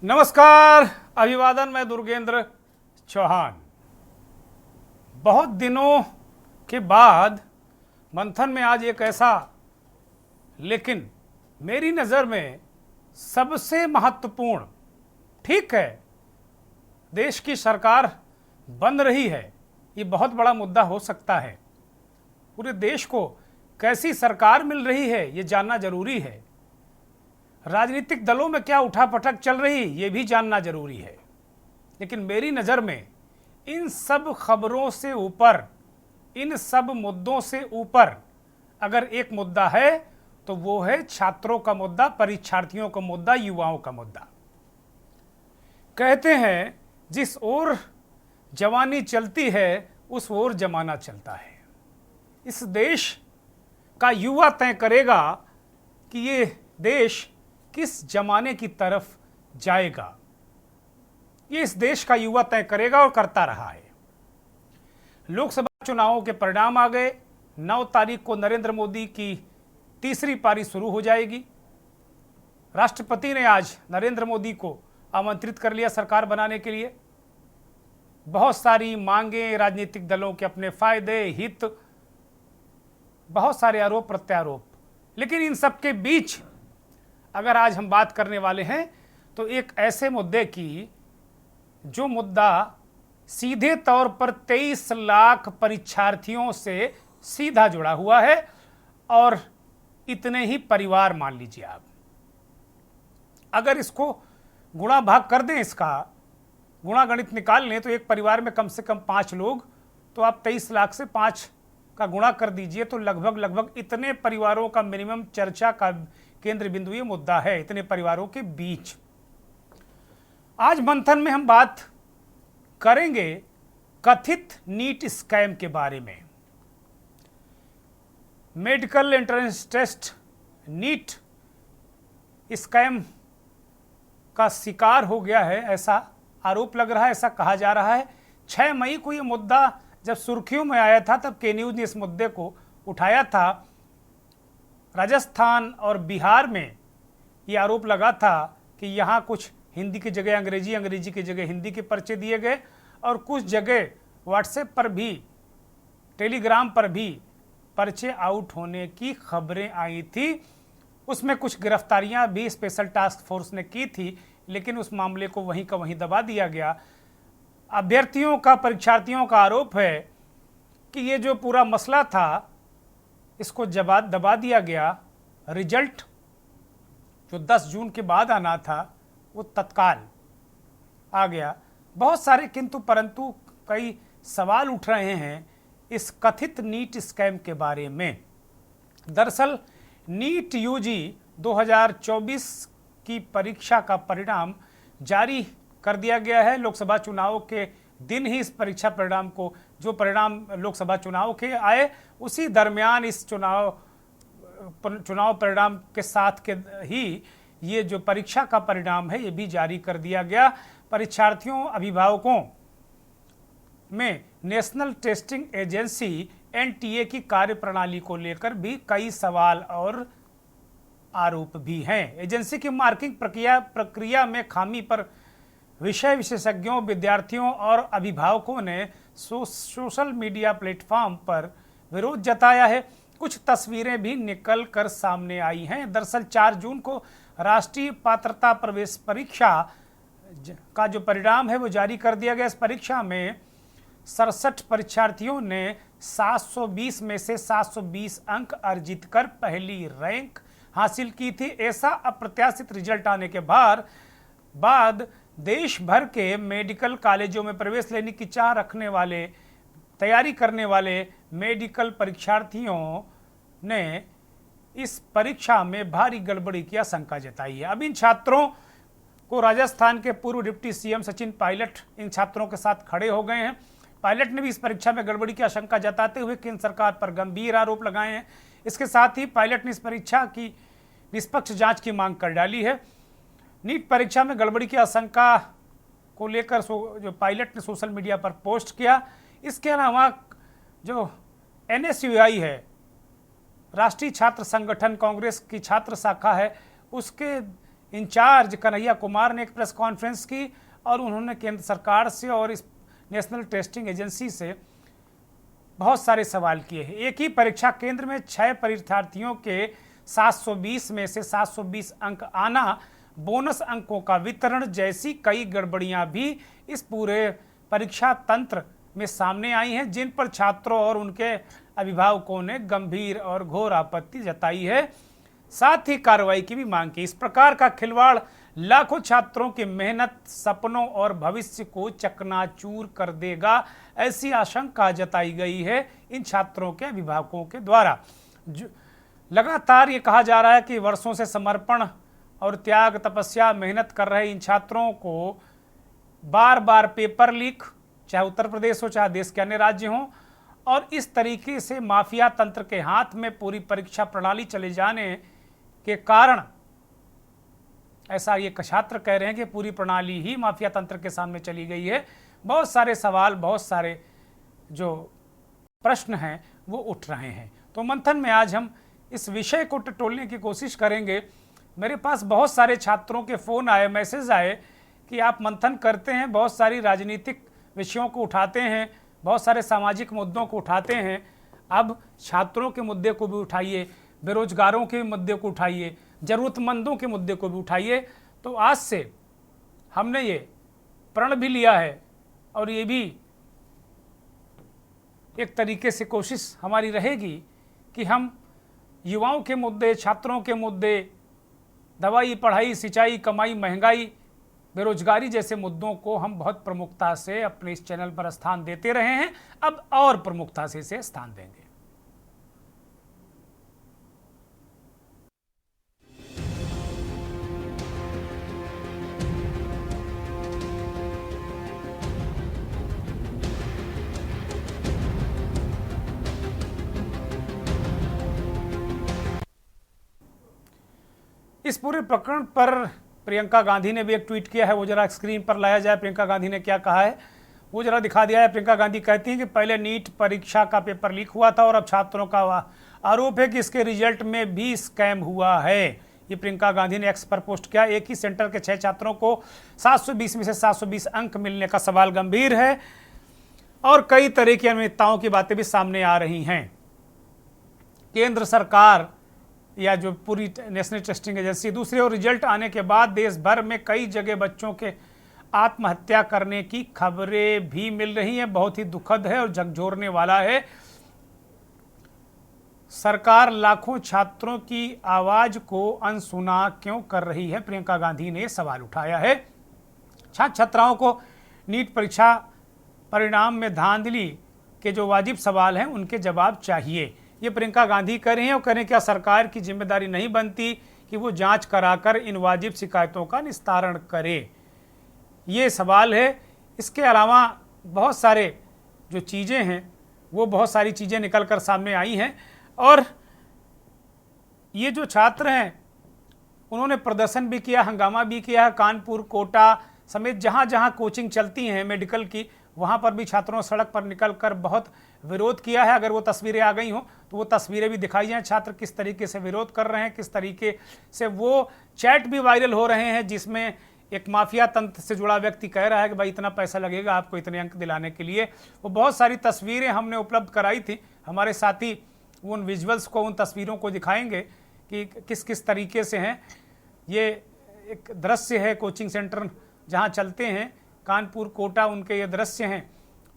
नमस्कार, अभिवादन। मैं दुर्गेंद्र चौहान। बहुत दिनों के बाद मंथन में आज एक ऐसा, लेकिन मेरी नज़र में सबसे महत्वपूर्ण, ठीक है देश की सरकार बन रही है, ये बहुत बड़ा मुद्दा हो सकता है। पूरे देश को कैसी सरकार मिल रही है ये जानना जरूरी है। राजनीतिक दलों में क्या उठापटक चल रही ये भी जानना जरूरी है। लेकिन मेरी नज़र में इन सब खबरों से ऊपर, इन सब मुद्दों से ऊपर अगर एक मुद्दा है तो वो है छात्रों का मुद्दा, परीक्षार्थियों का मुद्दा, युवाओं का मुद्दा। कहते हैं जिस ओर जवानी चलती है उस ओर जमाना चलता है। इस देश का युवा तय करेगा कि ये देश किस जमाने की तरफ जाएगा। ये इस देश का युवा तय करेगा और करता रहा है। लोकसभा चुनावों के परिणाम आ गए। 9 तारीख को नरेंद्र मोदी की तीसरी पारी शुरू हो जाएगी। राष्ट्रपति ने आज नरेंद्र मोदी को आमंत्रित कर लिया सरकार बनाने के लिए। बहुत सारी मांगें, राजनीतिक दलों के अपने फायदे, हित, बहुत सारे आरोप प्रत्यारोप। लेकिन इन सब के बीच अगर आज हम बात करने वाले हैं तो एक ऐसे मुद्दे की जो मुद्दा सीधे तौर पर 23 लाख परीक्षार्थियों से सीधा जुड़ा हुआ है और इतने ही परिवार मान लीजिए आप। अगर इसको गुणा भाग कर दें, इसका गुणा गणित निकाल लें तो एक परिवार में कम से कम 5 लोग, तो आप 23 लाख से 5 का गुणा कर दीजिए तो लगभग इतने परिवारों का मिनिमम चर्चा का केंद्र बिंदु ये मुद्दा है। इतने परिवारों के बीच आज मंथन में हम बात करेंगे कथित नीट स्कैम के बारे में। Medical entrance test NEET scam का शिकार हो गया है, ऐसा आरोप लग रहा है, ऐसा कहा जा रहा है। 6 मई को ये मुद्दा जब सुर्खियों में आया था तब के न्यूज़ ने इस मुद्दे को उठाया था। राजस्थान और बिहार में ये आरोप लगा था कि यहाँ कुछ हिंदी की जगह अंग्रेजी, अंग्रेजी की जगह हिंदी के पर्चे दिए गए और कुछ जगह व्हाट्सएप पर भी, टेलीग्राम पर भी पर्चे आउट होने की खबरें आई थी। उसमें कुछ गिरफ्तारियां भी स्पेशल टास्क फोर्स ने की थी, लेकिन उस मामले को वहीं का वहीं दबा दिया गया। अभ्यर्थियों का, परीक्षार्थियों का आरोप है कि ये जो पूरा मसला था इसको दबा दिया गया। रिजल्ट जो 10 जून के बाद आना था वो तत्काल आ गया। बहुत सारे किंतु परंतु, कई सवाल उठ रहे हैं इस कथित नीट स्कैम के बारे में। दरअसल नीट यूजी 2024 की परीक्षा का परिणाम जारी कर दिया गया है। लोकसभा चुनाव के दिन ही इस परीक्षा परिणाम को, जो परिणाम लोकसभा चुनाव के आए उसी दरमियान इस चुनाव परिणाम के साथ के ही ये जो परीक्षा का परिणाम है ये भी जारी कर दिया गया। परीक्षार्थियों, अभिभावकों में नेशनल टेस्टिंग एजेंसी एनटीए की कार्यप्रणाली को लेकर भी कई सवाल और आरोप भी हैं। एजेंसी की मार्किंग प्रक्रिया में खामी पर विषय विशेषज्ञों, विद्यार्थियों और अभिभावकों ने सोशल मीडिया प्लेटफॉर्म पर विरोध जताया है। कुछ तस्वीरें भी निकल कर सामने आई हैं। दरअसल 4 जून को राष्ट्रीय पात्रता प्रवेश परीक्षा का जो परिणाम है वो जारी कर दिया गया। इस परीक्षा में 67 परीक्षार्थियों ने 720 में से 720 अंक अर्जित कर पहली रैंक हासिल की थी। ऐसा अप्रत्याशित रिजल्ट आने के बाद देश भर के मेडिकल कॉलेजों में प्रवेश लेने की चाह रखने वाले, तैयारी करने वाले मेडिकल परीक्षार्थियों ने इस परीक्षा में भारी गड़बड़ी की आशंका जताई है। अब इन छात्रों को राजस्थान के पूर्व डिप्टी सीएम सचिन पायलट इन छात्रों के साथ खड़े हो गए हैं। पायलट ने भी इस परीक्षा में गड़बड़ी की आशंका जताते हुए केंद्र सरकार पर गंभीर आरोप लगाए हैं। इसके साथ ही पायलट ने इस परीक्षा की निष्पक्ष जांच की मांग कर डाली है। नीट परीक्षा में गड़बड़ी की आशंका को लेकर जो पायलट ने सोशल मीडिया पर पोस्ट किया। इसके अलावा जो एनएसयूआई है, राष्ट्रीय छात्र संगठन, कांग्रेस की छात्र शाखा है, उसके इंचार्ज कन्हैया कुमार ने एक प्रेस कॉन्फ्रेंस की और उन्होंने केंद्र सरकार से और इस नेशनल टेस्टिंग एजेंसी से बहुत सारे सवाल किए हैं। एक ही परीक्षा केंद्र में 6 परीक्षार्थियों के 720 में से 720 अंक आना, बोनस अंकों का वितरण जैसी कई गड़बड़ियां भी इस पूरे परीक्षा तंत्र में सामने आई हैं, जिन पर छात्रों और उनके अभिभावकों ने गंभीर और घोर आपत्ति जताई है, साथ ही कार्रवाई की भी मांग की। इस प्रकार का खिलवाड़ लाखों छात्रों की मेहनत, सपनों और भविष्य को चकनाचूर कर देगा, ऐसी आशंका जताई गई है इन छात्रों के अभिभावकों के द्वारा। लगातार ये कहा जा रहा है कि वर्षों से समर्पण और त्याग, तपस्या, मेहनत कर रहे इन छात्रों को बार बार पेपर लीक, चाहे उत्तर प्रदेश हो चाहे देश के अन्य राज्य हों, और इस तरीके से माफिया तंत्र के हाथ में पूरी परीक्षा प्रणाली चले जाने के कारण, ऐसा ये छात्र कह रहे हैं कि पूरी प्रणाली ही माफिया तंत्र के सामने चली गई है। बहुत सारे सवाल, बहुत सारे जो प्रश्न हैं वो उठ रहे हैं। तो मंथन में आज हम इस विषय को टटोलने की कोशिश करेंगे। मेरे पास बहुत सारे छात्रों के फ़ोन आए, मैसेज आए कि आप मंथन करते हैं, बहुत सारी राजनीतिक विषयों को उठाते हैं, बहुत सारे सामाजिक मुद्दों को उठाते हैं, अब छात्रों के मुद्दे को भी उठाइए, बेरोजगारों के मुद्दे को उठाइए, ज़रूरतमंदों के मुद्दे को भी उठाइए। तो आज से हमने ये प्रण भी लिया है और ये भी एक तरीके से कोशिश हमारी रहेगी कि हम युवाओं के मुद्दे, छात्रों के मुद्दे, दवाई, पढ़ाई, सिंचाई, कमाई, महंगाई, बेरोजगारी जैसे मुद्दों को हम बहुत प्रमुखता से अपने इस चैनल पर स्थान देते रहे हैं, अब और प्रमुखता से इसे स्थान देंगे। इस पूरे प्रकरण पर प्रियंका गांधी ने भी एक ट्वीट किया है, वो जरा स्क्रीन पर लाया जाए। प्रियंका गांधी ने क्या कहा है वो जरा दिखा दिया है। प्रियंका गांधी कहती हैं कि पहले नीट परीक्षा का पेपर लीक हुआ था और अब छात्रों का आरोप है कि इसके रिजल्ट में भी स्कैम हुआ है। ये प्रियंका गांधी ने एक्स पर पोस्ट किया। एक ही सेंटर के 6 छात्रों को 720 में से 720 अंक मिलने का सवाल गंभीर है और कई तरह की अनियमितताओं की बातें भी सामने आ रही हैं। केंद्र सरकार या जो पूरी नेशनल टेस्टिंग एजेंसी, दूसरी ओर रिजल्ट आने के बाद देश भर में कई जगह बच्चों के आत्महत्या करने की खबरें भी मिल रही हैं। बहुत ही दुखद है और झकझोरने वाला है। सरकार लाखों छात्रों की आवाज को अनसुना क्यों कर रही है? प्रियंका गांधी ने सवाल उठाया है। छात्र छात्राओं को नीट परीक्षा परिणाम में धांधली के जो वाजिब सवाल हैं उनके जवाब चाहिए, ये प्रियंका गांधी कह रही हैं। और करें क्या सरकार की जिम्मेदारी नहीं बनती कि वो जांच कराकर इन वाजिब शिकायतों का निस्तारण करे? ये सवाल है। इसके अलावा बहुत सारे जो चीज़ें हैं वो बहुत सारी चीज़ें निकल कर सामने आई हैं और ये जो छात्र हैं उन्होंने प्रदर्शन भी किया, हंगामा भी किया। कानपुर, कोटा समेत जहाँ जहाँ कोचिंग चलती हैं मेडिकल की, वहाँ पर भी छात्रों ने सड़क पर निकलकर बहुत विरोध किया है। अगर वो तस्वीरें आ गई हों तो वो तस्वीरें भी दिखाई जाएं, छात्र किस तरीके से विरोध कर रहे हैं, किस तरीके से वो चैट भी वायरल हो रहे हैं जिसमें एक माफिया तंत्र से जुड़ा व्यक्ति कह रहा है कि भाई इतना पैसा लगेगा आपको इतने अंक दिलाने के लिए। वो बहुत सारी तस्वीरें हमने उपलब्ध कराई थी, हमारे साथी उन विजुअल्स को, उन तस्वीरों को दिखाएंगे कि किस किस तरीके से हैं। ये एक दृश्य है कोचिंग सेंटर जहाँ चलते हैं, कानपुर, कोटा, उनके ये दृश्य हैं।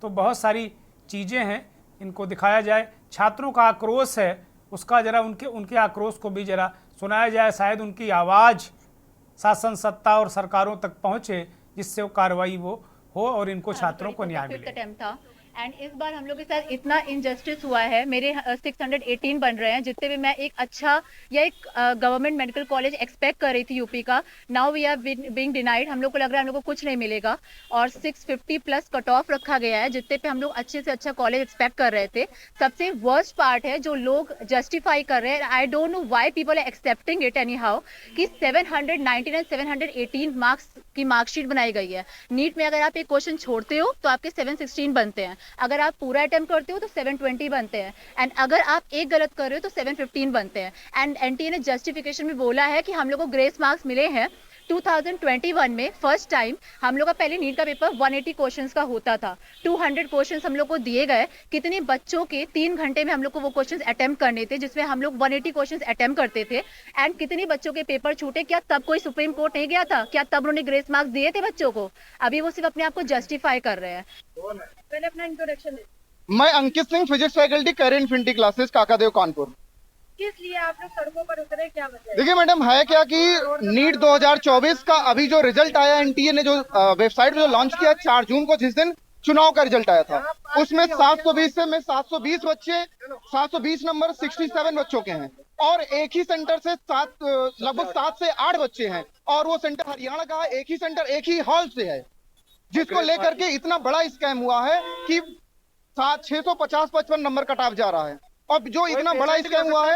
तो बहुत सारी चीज़ें हैं, इनको दिखाया जाए। छात्रों का आक्रोश है, उसका जरा उनके आक्रोश को भी जरा सुनाया जाए। शायद उनकी आवाज़ शासन सत्ता और सरकारों तक पहुँचे जिससे वो कार्रवाई वो हो और इनको छात्रों को न्याय मिले। एंड इस बार हम लोग के साथ इतना इनजस्टिस हुआ है। मेरे 618 बन रहे हैं, जितने भी मैं एक अच्छा या एक गवर्नमेंट मेडिकल कॉलेज एक्सपेक्ट कर रही थी यूपी का, now we are being denied. हम लोग को लग रहा है हम लोग को कुछ नहीं मिलेगा और 650 प्लस कट ऑफ रखा गया है, जितने पे हम लोग अच्छे से अच्छा कॉलेज एक्सपेक्ट कर रहे थे। सबसे वर्स्ट पार्ट है जो लोग जस्टिफाई कर रहे हैं, I don't know why people are accepting it anyhow, कि 799 718 मार्क्स की मार्कशीट बनाई गई है। नीट में अगर आप एक क्वेश्चन छोड़ते हो तो आपके 716 बनते हैं, अगर आप पूरा अटेम्प्ट करते हो तो 720 बनते हैं, एंड अगर आप एक गलत कर रहे हो तो 715 बनते हैं। एंड एनटीए ने जस्टिफिकेशन में बोला है कि हम लोग को ग्रेस मार्क्स मिले हैं 2021 में फर्स्ट टाइम हम लोग का पहले नीट का पेपर 180 क्वेश्चंस का होता था। 200 क्वेश्चंस हम लोग को दिए गए। कितने बच्चों के 3 घंटे में हम लोग को वो क्वेश्चंस अटेम्प्ट करने थे, जिसमें हम लोग 180 क्वेश्चंस अटेम्प्ट करते थे। एंड कितने बच्चों के पेपर छूटे? क्या तब कोई सुप्रीम कोर्ट नहीं गया था? क्या तब उन्होंने ग्रेस मार्क्स दिए थे बच्चों को? अभी वो सिर्फ अपने आप को जस्टिफाई कर रहे हैं। पहले अपना इंट्रोडक्शन दे। मैं Ankit Singh, physics faculty, current infinity classes, Kakadeo, Kanpur. किस लिए आप लोग सड़कों पर उतरे, क्या वजह है? देखिए मैडम, है क्या कि नीट 2024 का अभी जो रिजल्ट आया, एनटीए ने जो वेबसाइट पे जो लॉन्च किया 4 जून को, जिस दिन चुनाव का रिजल्ट आया था, उसमें 720 से में 720 बच्चे, 720 नंबर 67 बच्चों के हैं, और एक ही सेंटर से लगभग 7 से 8 बच्चे हैं, और वो सेंटर हरियाणा का है। एक ही सेंटर एक ही हॉल से है, जिसको लेकर के इतना बड़ा स्कैम हुआ है कि 650-55 नंबर कट ऑफ जा रहा है। और जो इतना बड़ा स्कैम हुआ है,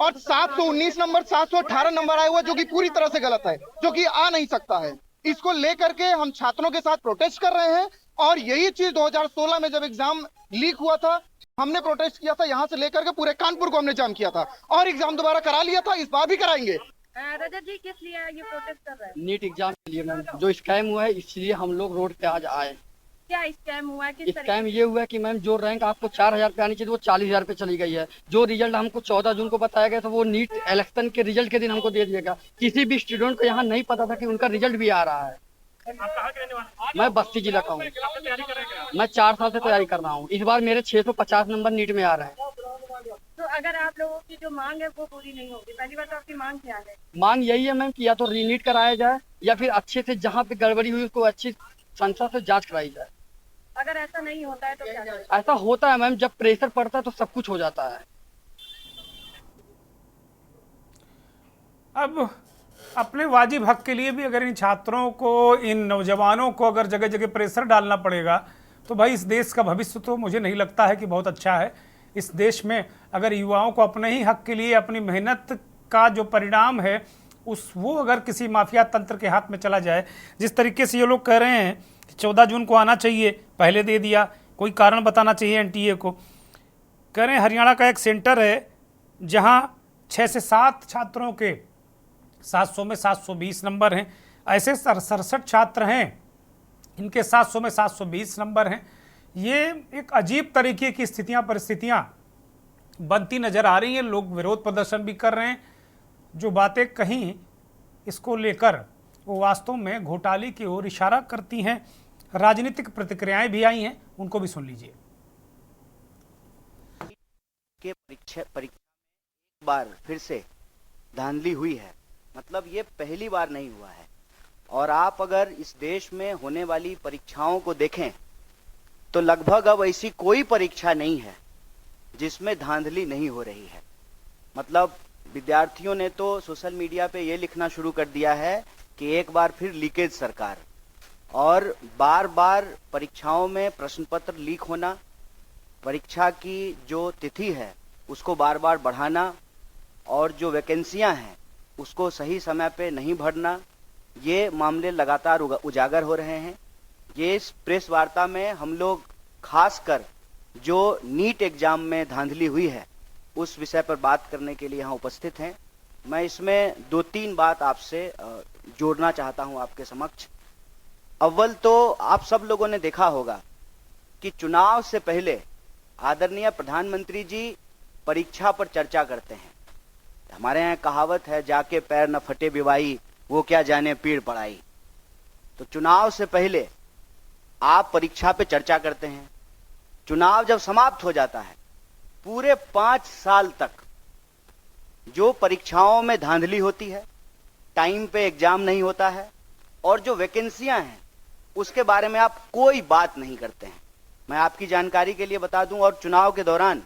और 719 नंबर 718 नंबर आया हुआ, जो कि पूरी तरह से गलत है, जो कि आ नहीं सकता है। इसको लेकर के हम छात्रों के साथ प्रोटेस्ट कर रहे हैं। और यही चीज 2016 में जब एग्जाम लीक हुआ था, हमने प्रोटेस्ट किया था, यहाँ से लेकर के पूरे कानपुर को हमने जाम किया था, और एग्जाम दोबारा करा लिया था, इस बार भी कराएंगे। रजत जी, किस लिए ये प्रोटेस्ट कर रहे हैं? नीट एग्जाम के लिए मैम, जो स्कैम हुआ है इसलिए हम लोग रोड पे आज आए। क्या स्कैम हुआ है? किस स्कैम ये हुआ है कि मैम जो रैंक आपको 4000 पे आनी चाहिए वो 40,000 पे चली गई है। जो रिजल्ट हमको 14 जून को बताया गया था वो नीट इलेक्शन के रिजल्ट के दिन हमको दे दिया गया। किसी भी स्टूडेंट को यहाँ नहीं पता था कि उनका रिजल्ट भी आ रहा है। मैं बस्ती जिला का हूँ। मैं 4 साल से तैयारी कर रहा हूँ। इस बार मेरे 650 नंबर नीट में आ रहे हैं। तो अगर आप लोगों की जो मांग है वो पूरी नहीं होगी, पहली बात तो आपकी मांग क्या है? मांग यही है मैम कि या तो रीनीट कराया जाए, या फिर अच्छे से जहाँ पे गड़बड़ी हुई उसको अच्छी संस्था से जांच कराई जाए। अगर ऐसा नहीं होता है तो क्या करें? ऐसा होता है मैम, जब प्रेशर पड़ता है तो सब कुछ हो जाता है। अब अपने वाजिब हक के लिए भी अगर इन छात्रों को, इन नौजवानों को अगर जगह जगह प्रेशर डालना पड़ेगा, तो भाई इस देश का भविष्य तो मुझे नहीं लगता है कि बहुत अच्छा है। इस देश में अगर युवाओं को अपने ही हक के लिए अपनी मेहनत का जो परिणाम है वो अगर किसी माफिया तंत्र के हाथ में चला जाए, जिस तरीके से ये लोग कह रहे हैं कि 14 जून को आना चाहिए, पहले दे दिया, कोई कारण बताना चाहिए एनटीए को। कह रहे हैं हरियाणा का एक सेंटर है जहां 6 से 7 छात्रों के 700 में 720 नंबर हैं। ऐसे 67 छात्र हैं, इनके 700 में 720 नंबर हैं। ये एक अजीब तरीके की परिस्थितियां बनती नजर आ रही हैं। लोग विरोध प्रदर्शन भी कर रहे हैं। जो बातें कहीं इसको लेकर वो वास्तव में घोटाले की ओर इशारा करती हैं। राजनीतिक प्रतिक्रियाएं भी आई हैं, उनको भी सुन लीजिए। के परीक्षा एक बार फिर से धांधली हुई है, मतलब ये पहली बार नहीं हुआ है। और आप अगर इस देश में होने वाली परीक्षाओं को देखें तो लगभग अब ऐसी कोई परीक्षा नहीं है जिसमें धांधली नहीं हो रही है। मतलब विद्यार्थियों ने तो सोशल मीडिया पे ये लिखना शुरू कर दिया है कि एक बार फिर लीकेज सरकार, और बार बार परीक्षाओं में प्रश्न पत्र लीक होना, परीक्षा की जो तिथि है उसको बार बार बढ़ाना, और जो वैकेंसियां हैं उसको सही समय पे नहीं भरना, ये मामले लगातार उजागर हो रहे हैं। ये इस प्रेस वार्ता में हम लोग खासकर जो नीट एग्जाम में धांधली हुई है उस विषय पर बात करने के लिए यहाँ उपस्थित हैं। मैं इसमें 2-3 बात आपसे जोड़ना चाहता हूँ आपके समक्ष। अव्वल तो आप सब लोगों ने देखा होगा कि चुनाव से पहले आदरणीय प्रधानमंत्री जी परीक्षा पर चर्चा करते हैं। हमारे यहाँ कहावत है, जाके पैर न फटे बिवाई, वो क्या जाने पीड़ पड़ाई। तो चुनाव से पहले आप परीक्षा पे चर्चा करते हैं। चुनाव जब समाप्त हो जाता है, पूरे 5 साल तक जो परीक्षाओं में धांधली होती है, टाइम पे एग्जाम नहीं होता है, और जो वैकेंसियां हैं उसके बारे में आप कोई बात नहीं करते हैं। मैं आपकी जानकारी के लिए बता दूं, और चुनाव के दौरान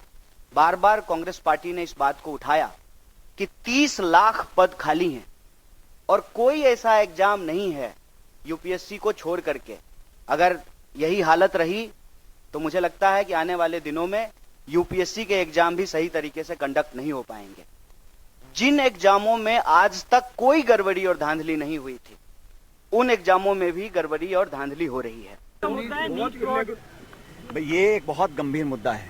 बार बार कांग्रेस पार्टी ने इस बात को उठाया कि 30 लाख पद खाली हैं और कोई ऐसा एग्जाम नहीं है यूपीएससी को छोड़ करके। अगर यही हालत रही तो मुझे लगता है कि आने वाले दिनों में यूपीएससी के एग्जाम भी सही तरीके से कंडक्ट नहीं हो पाएंगे। जिन एग्जामों में आज तक कोई गड़बड़ी और धांधली नहीं हुई थी, उन एग्जामों में भी गड़बड़ी और धांधली हो रही है। ये एक बहुत गंभीर मुद्दा है।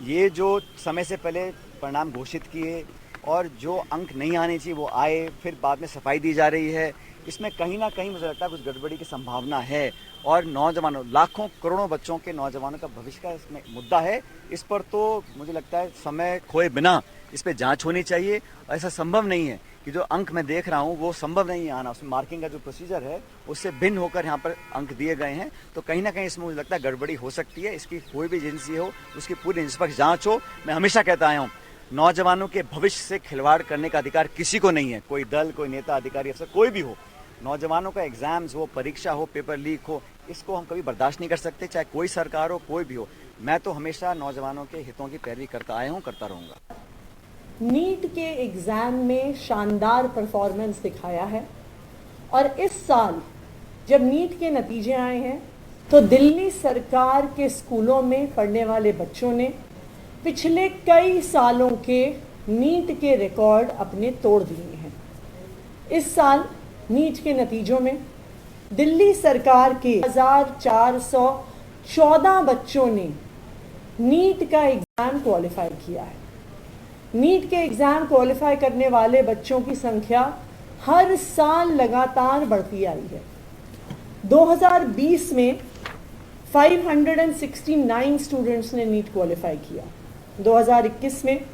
ये जो समय से पहले परिणाम घोषित किए और जो अंक नहीं आने चाहिए वो आए, फिर बाद में सफाई दी जा रही है। इसमें कहीं ना कहीं मुझे लगता है कुछ गड़बड़ी की संभावना है। और नौजवानों, लाखों करोड़ों बच्चों के नौजवानों का भविष्य का इसमें मुद्दा है। इस पर तो मुझे लगता है समय खोए बिना इस पर जांच होनी चाहिए। ऐसा संभव नहीं है कि जो अंक मैं देख रहा हूँ वो संभव नहीं है आना, उसमें मार्किंग का जो प्रोसीजर है उससे भिन्न होकर यहाँ पर अंक दिए गए हैं। तो कहीं ना कहीं इसमें मुझे लगता है गड़बड़ी हो सकती है। इसकी कोई भी एजेंसी हो उसकी पूरी निष्पक्ष जांच हो। मैं हमेशा कहता आया हूँ, नौजवानों के भविष्य से खिलवाड़ करने का अधिकार किसी को नहीं है, कोई दल, कोई नेता, अधिकारी, अफसर कोई भी हो। नौजवानों का एग्जाम्स हो, परीक्षा हो, पेपर लीक हो, इसको हम कभी बर्दाश्त नहीं कर सकते, चाहे कोई सरकार हो, कोई भी हो। मैं तो हमेशा नौजवानों के हितों की पैरवी करता आया हूँ, करता रहूँगा। नीट के एग्ज़ाम में शानदार परफॉर्मेंस दिखाया है और इस साल जब नीट के नतीजे आए हैं तो दिल्ली सरकार के स्कूलों में पढ़ने वाले बच्चों ने पिछले कई सालों के नीट के रिकॉर्ड अपने तोड़ दिए हैं। इस साल नीट के नतीजों में दिल्ली सरकार के 1414 बच्चों ने नीट का एग्ज़ाम क्वालिफाई किया है। नीट के एग्ज़ाम क्वालिफाई करने वाले बच्चों की संख्या हर साल लगातार बढ़ती आई है। 2020 में 569 स्टूडेंट्स ने नीट क्वालिफाई किया। 2021 में,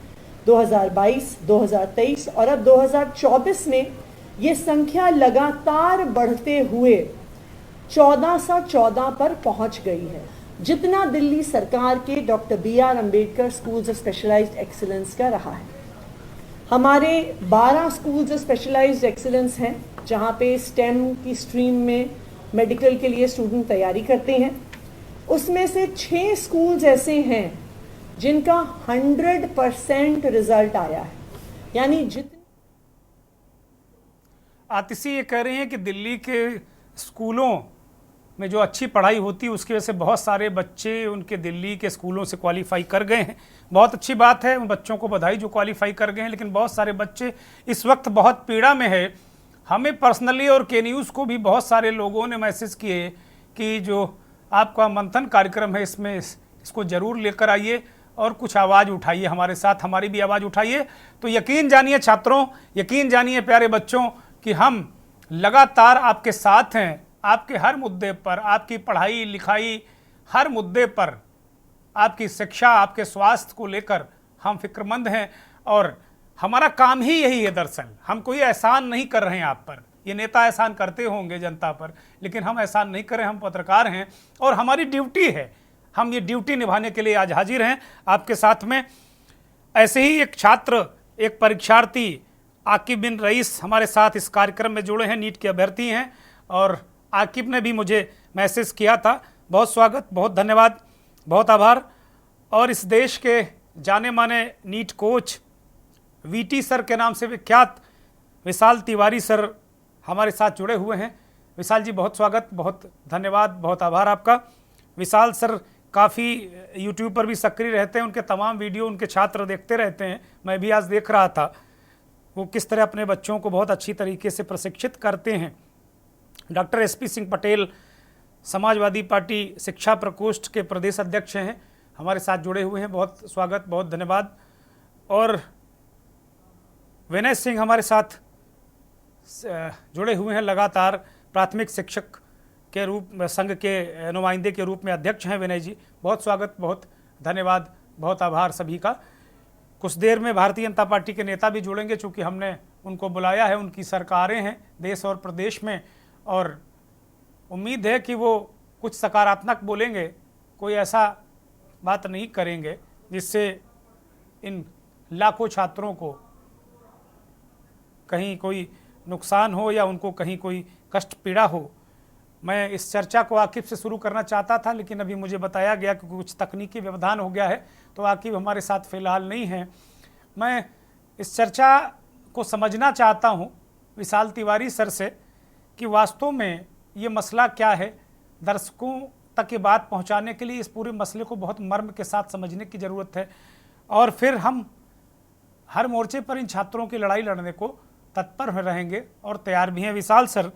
2022, 2023 और अब 2024 में ये संख्या लगातार बढ़ते हुए 1414 पर पहुंच गई है, जितना दिल्ली सरकार के doctor BR Ambedkar schools of specialised excellence का रहा है। हमारे 12 स्कूल्स ऑफ स्पेशलाइज्ड एक्सीलेंस हैं जहां पे स्टेम की स्ट्रीम में मेडिकल के लिए स्टूडेंट तैयारी करते हैं। उसमें से 6 स्कूल्स ऐसे हैं जिनका 100% रिजल्ट आया है, यानी जितने आतिशी ये कह रहे हैं कि दिल्ली के स्कूलों में जो अच्छी पढ़ाई होती है उसकी वजह से बहुत सारे बच्चे उनके दिल्ली के स्कूलों से क्वालिफाई कर गए हैं। बहुत अच्छी बात है, उन बच्चों को बधाई जो क्वालिफाई कर गए हैं, लेकिन बहुत सारे बच्चे इस वक्त बहुत पीड़ा में है। हमें पर्सनली और के न्यूज़ को भी बहुत सारे लोगों ने मैसेज किए कि जो आपका मंथन कार्यक्रम है इसमें इसको ज़रूर लेकर आइए और कुछ आवाज़ उठाइए, हमारे साथ हमारी भी आवाज़ उठाइए। तो यकीन जानिए छात्रों, यकीन जानिए प्यारे बच्चों कि हम लगातार आपके साथ हैं। आपके हर मुद्दे पर, आपकी पढ़ाई लिखाई हर मुद्दे पर, आपकी शिक्षा, आपके स्वास्थ्य को लेकर हम फिक्रमंद हैं और हमारा काम ही यही है। दरअसल हम कोई एहसान नहीं कर रहे हैं आप पर, ये नेता एहसान करते होंगे जनता पर, लेकिन हम एहसान नहीं कर रहे। हम पत्रकार हैं और हमारी ड्यूटी है, हम ये ड्यूटी निभाने के लिए आज हाजिर हैं आपके साथ में। ऐसे ही एक छात्र, एक परीक्षार्थी आकिब बिन रईस हमारे साथ इस कार्यक्रम में जुड़े हैं, नीट के अभ्यर्थी हैं और आकिब ने भी मुझे मैसेज किया था। बहुत स्वागत, बहुत धन्यवाद, बहुत आभार। और इस देश के जाने माने नीट कोच VT सर के नाम से विख्यात विशाल तिवारी सर हमारे साथ जुड़े हुए हैं। विशाल जी बहुत स्वागत, बहुत धन्यवाद, बहुत आभार आपका। विशाल सर काफ़ी यूट्यूब पर भी सक्रिय रहते हैं, उनके तमाम वीडियो उनके छात्र देखते रहते हैं। मैं भी आज देख रहा था वो किस तरह अपने बच्चों को बहुत अच्छी तरीके से प्रशिक्षित करते हैं। Doctor SP Singh Patel Samajwadi party शिक्षा प्रकोष्ठ के प्रदेश अध्यक्ष हैं, हमारे साथ जुड़े हुए हैं। बहुत स्वागत, बहुत धन्यवाद। और विनय सिंह हमारे साथ जुड़े हुए हैं, लगातार प्राथमिक शिक्षक के रूप में संघ के नुमाइंदे के रूप में अध्यक्ष हैं। विनय जी बहुत स्वागत, बहुत धन्यवाद, बहुत आभार सभी का। कुछ देर में भारतीय जनता पार्टी के नेता भी जुड़ेंगे, चूँकि हमने उनको बुलाया है, उनकी सरकारें हैं देश और प्रदेश में और उम्मीद है कि वो कुछ सकारात्मक बोलेंगे, कोई ऐसा बात नहीं करेंगे जिससे इन लाखों छात्रों को कहीं कोई नुकसान हो या उनको कहीं कोई कष्ट पीड़ा हो। मैं इस चर्चा को आकिब से शुरू करना चाहता था, लेकिन अभी मुझे बताया गया कि कुछ तकनीकी व्यवधान हो गया है, तो आकिब हमारे साथ फ़िलहाल नहीं हैं। मैं इस चर्चा को समझना चाहता हूं विशाल तिवारी सर से कि वास्तव में ये मसला क्या है। दर्शकों तक ये बात पहुंचाने के लिए इस पूरे मसले को बहुत मर्म के साथ समझने की ज़रूरत है और फिर हम हर मोर्चे पर इन छात्रों की लड़ाई लड़ने को तत्पर रहेंगे और तैयार भी हैं। विशाल सर,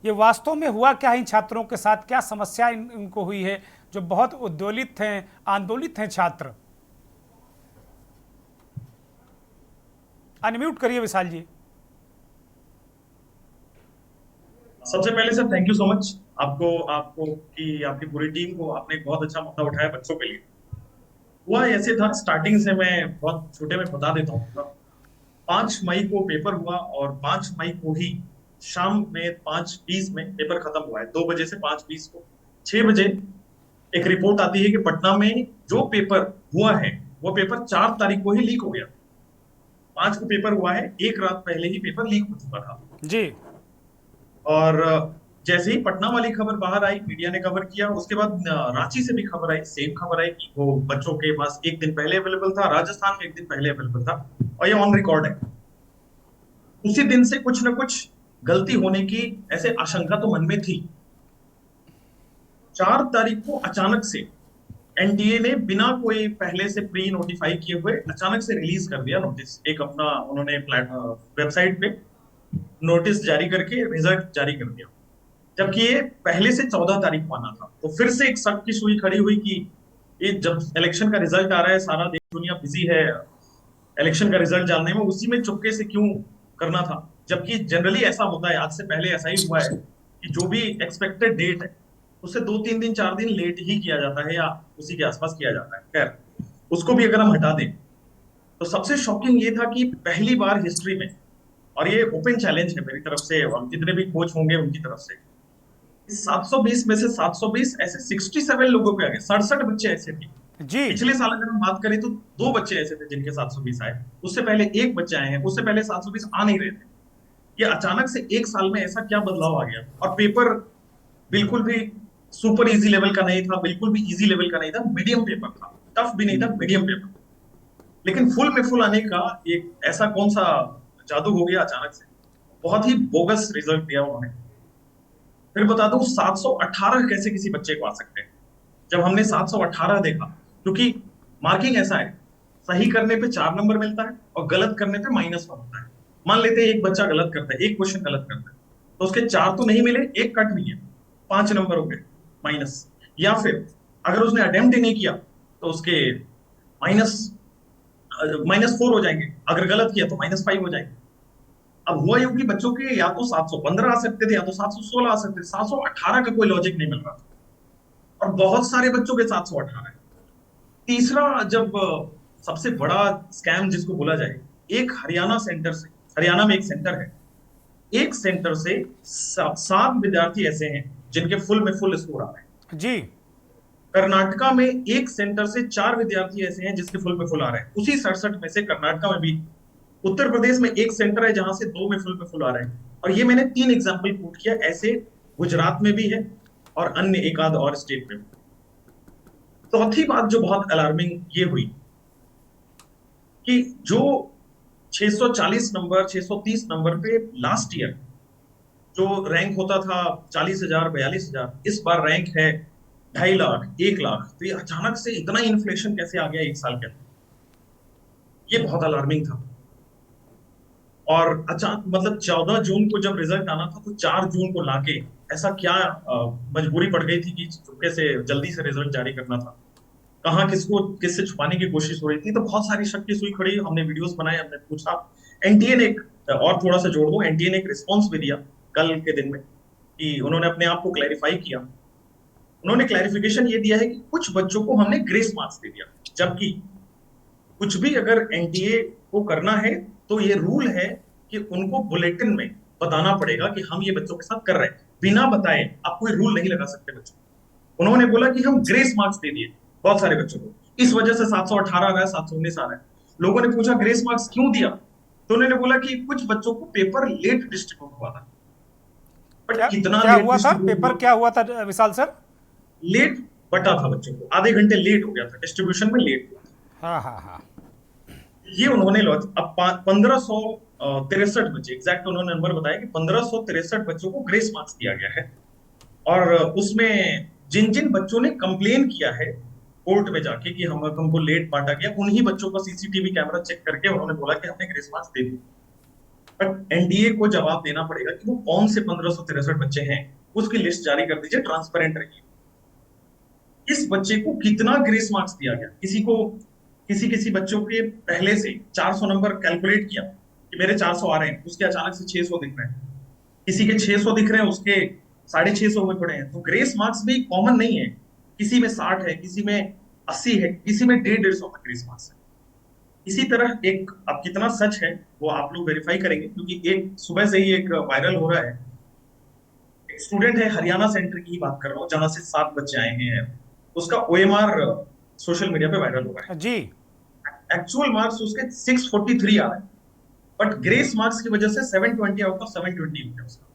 ये वास्तव में हुआ क्या है इन छात्रों के साथ, क्या समस्या इनको हुई है जो बहुत उद्वेलित हैं, आंदोलित हैं छात्र? अनम्यूट करिए विशाल जी। सबसे पहले sir thank you so much आपको आपको कि आपकी पूरी टीम को आपने एक बहुत अच्छा मुद्दा उठाया बच्चों के लिए। हुआ ऐसे था, स्टार्टिंग से मैं बहुत छोटे में बता देता हूँ। 5 मई को पेपर हुआ और 5 मई को ही शाम में 5:20 में पेपर खत्म हुआ है। 2 बजे से 5:20 को 6 बजे एक रिपोर्ट आती है कि पटना में जो पेपर हुआ है वो पेपर 4 तारीख को ही लीक हो गया। 5 को पेपर हुआ है, एक रात पहले ही पेपर लीक हो चुका था। जी। और जैसे ही पटना वाली खबर बाहर आई, मीडिया ने कवर किया, उसके बाद रांची से भी खबर आई, सेम खबर आई कि वो बच्चों के पास एक दिन पहले अवेलेबल था, राजस्थान में एक दिन पहले अवेलेबल था, और ये ऑन रिकॉर्ड है। उसी दिन से कुछ न कुछ गलती होने की ऐसे आशंका तो मन में थी। 4 तारीख को अचानक से एनटीए ने बिना कोई पहले से प्री नोटिफाई किए हुए अचानक से रिलीज कर दिया नोटिस। एक अपना उन्होंने वेबसाइट पे नोटिस जारी करके रिजल्ट जारी कर दिया, जबकि ये पहले से 14 तारीख को आना था। तो फिर से एक शक की सुई खड़ी हुई कि ये जब इलेक्शन का रिजल्ट आ रहा है, सारा देश दुनिया बिजी है इलेक्शन का रिजल्ट जानने में, उसी में चुपके से क्यों करना था। जबकि जनरली ऐसा होता है, आज से पहले ऐसा ही हुआ है कि जो भी एक्सपेक्टेड डेट है उससे 2-3 दिन 4 दिन लेट ही किया जाता है या उसी के आसपास किया जाता है। खैर, उसको भी अगर हम हटा दें तो सबसे शॉकिंग ये था कि पहली बार हिस्ट्री में, और ये ओपन चैलेंज है मेरी तरफ से और जितने भी कोच होंगे उनकी तरफ से, 720 में से 720 ऐसे 67 लोगों पे आ गए। 67 बच्चे ऐसे थे। जी। पिछले साल अगर हम बात करें तो 2 बच्चे ऐसे थे जिनके 720 आए, उससे पहले 1 बच्चे आए हैं, उससे पहले 720 आ नहीं रहे थे। ये अचानक से एक साल में ऐसा क्या बदलाव आ गया। और पेपर बिल्कुल भी सुपर इजी लेवल का नहीं था, बिल्कुल भी इजी लेवल का नहीं था, मीडियम पेपर था, टफ भी नहीं था, मीडियम पेपर। लेकिन फुल में फुल आने का एक ऐसा कौन सा जादू हो गया अचानक से, बहुत ही बोगस रिजल्ट दिया उन्होंने। फिर बता दूं 718 कैसे किसी बच्चे को आ सकते हैं। जब हमने 718 देखा, क्योंकि मार्किंग ऐसा है, सही करने पे 4 नंबर मिलता है और गलत करने पे -1 होता है। मान लेते हैं एक बच्चा गलत करता है, एक क्वेश्चन गलत करता है, तो उसके 4 तो नहीं मिले, एक कट भी है, 5 नंबर हो गए माइनस। या फिर अगर उसने अटेम्प्ट ही नहीं किया तो उसके -4 हो जाएंगे, अगर गलत किया तो -5 हो जाएंगे। अब हुआ यूं कि बच्चों के या तो 715 आ सकते थे या तो 716 आ सकते थे, 718 का कोई लॉजिक नहीं मिल रहा था, और बहुत सारे बच्चों के 718 है। तीसरा, जब सबसे बड़ा स्कैम जिसको बोला जाए, एक हरियाणा सेंटर से, हरियाणा में एक सेंटर है, एक सेंटर से 7 विद्यार्थी ऐसे हैं जिनके फुल में फुल स्कोर आ रहे हैं। जी। कर्नाटका में एक सेंटर से 4 विद्यार्थी ऐसे हैं जिसके फुल में फुल आ रहे हैं। उसी 67 में से कर्नाटका में भी, उत्तर प्रदेश में एक सेंटर है जहां से 2 में फुल आ रहे हैं। और ये मैंने 3 एग्जाम्पल कोट किया, ऐसे गुजरात में भी है और अन्य एक आध और स्टेट में। चौथी बात जो बहुत अलार्मिंग ये हुई कि जो 640 नंबर 630 नंबर पे लास्ट ईयर जो रैंक होता था 40,000 42,000, इस बार रैंक है 2.5 लाख 1 लाख। तो ये अचानक से इतना इन्फ्लेशन कैसे आ गया एक साल के अंदर, ये बहुत अलार्मिंग था। और अचानक मतलब 14 जून को जब रिजल्ट आना था तो 4 जून को लाके ऐसा क्या मजबूरी पड़ गई थी कि चुपके से जल्दी से रिजल्ट जारी करना था। कहाँ किसको किससे छुपाने की कोशिश हो रही थी, तो बहुत सारी शक की सुई खड़ी। हमने वीडियोस बनाए, हमने पूछा, एनटीए ने और थोड़ा सा जोड़ दो, एनटीए ने एक रिस्पॉन्स भी दिया कल के दिन में कि उन्होंने अपने आप को क्लैरिफाई किया। उन्होंने क्लैरिफिकेशन ये दिया है कि कुछ बच्चों को हमने ग्रेस मार्क्स दे दिया, जबकि कुछ भी अगर एनटीए को करना है तो ये रूल है कि उनको बुलेटिन में बताना पड़ेगा कि हम ये बच्चों के साथ कर रहे हैं। बिना बताए आप कोई रूल नहीं लगा सकते बच्चों। उन्होंने बोला कि हम ग्रेस मार्क्स दे दिए बहुत सारे बच्चों को, इस वजह से 718 आ रहा है, 719 आ रहा है। लोगों ने पूछा ग्रेस मार्क्स क्यों दिया, तो उन्होंने बोला कि कुछ बच्चों को पेपर लेट डिस्ट्रीब्यूट हुआ था। बट कितना क्या लेट हुआ था, डिस्ट्रीब्यूट पेपर क्या हुआ था विशाल सर? लेट बटा था बच्चों को, आधे घंटे लेट हो गया था, डिस्ट्रीब्यूशन में लेट हुआ था। हाँ हाँ हाँ। ये उन्होंने अब 1563 बच्चे, एग्जैक्ट उन्होंने नंबर बताया कि 1563 बच्चों को ग्रेस मार्क्स दिया गया है। और उसमें जिन जिन बच्चों ने कंप्लेन किया है कोर्ट में जाके कि हमको लेट बांटा गया, उन्हीं बच्चों का सीसीटीवी कैमरा चेक करके उन्होंने बोला कि हमने ग्रेस मार्क्स दे दिए। बट एनडीए को जवाब देना पड़ेगा कि वो कौन से 1563 बच्चे हैं, उसकी लिस्ट जारी कर दीजिए, ट्रांसपेरेंट रहिए। इस बच्चे को कितना ग्रेस मार्क्स दिया गया, किसी बच्चों के पहले से 400 नंबर कैलकुलेट किया कि मेरे 400 आ रहे हैं, उसके अचानक से 600 दिख रहे हैं। किसी के 600 दिख रहे हैं, उसके 650 हुए पड़े हैं। तो ग्रेस मार्क्स भी कॉमन नहीं है, किसी में 60 है, किसी में 80 है, किसी में 150 का ग्रेस मार्क्स है। इसी तरह एक, अब कितना सच है वो आप लोग वेरीफाई करेंगे, क्योंकि एक सुबह से ही एक वायरल हो रहा है। एक स्टूडेंट है, हरियाणा सेंटर की ही बात कर रहा हूँ, जहां से 7 बच्चे आए हैं, उसका OMR सोशल मीडिया पे वायरल हो रहा है। जी। एक्चुअल मार्क्स उसके 643 आ रहे हैं, बट ग्रेस मार्क्स की वजह से 720 आउट ऑफ 720 हो गया उसका।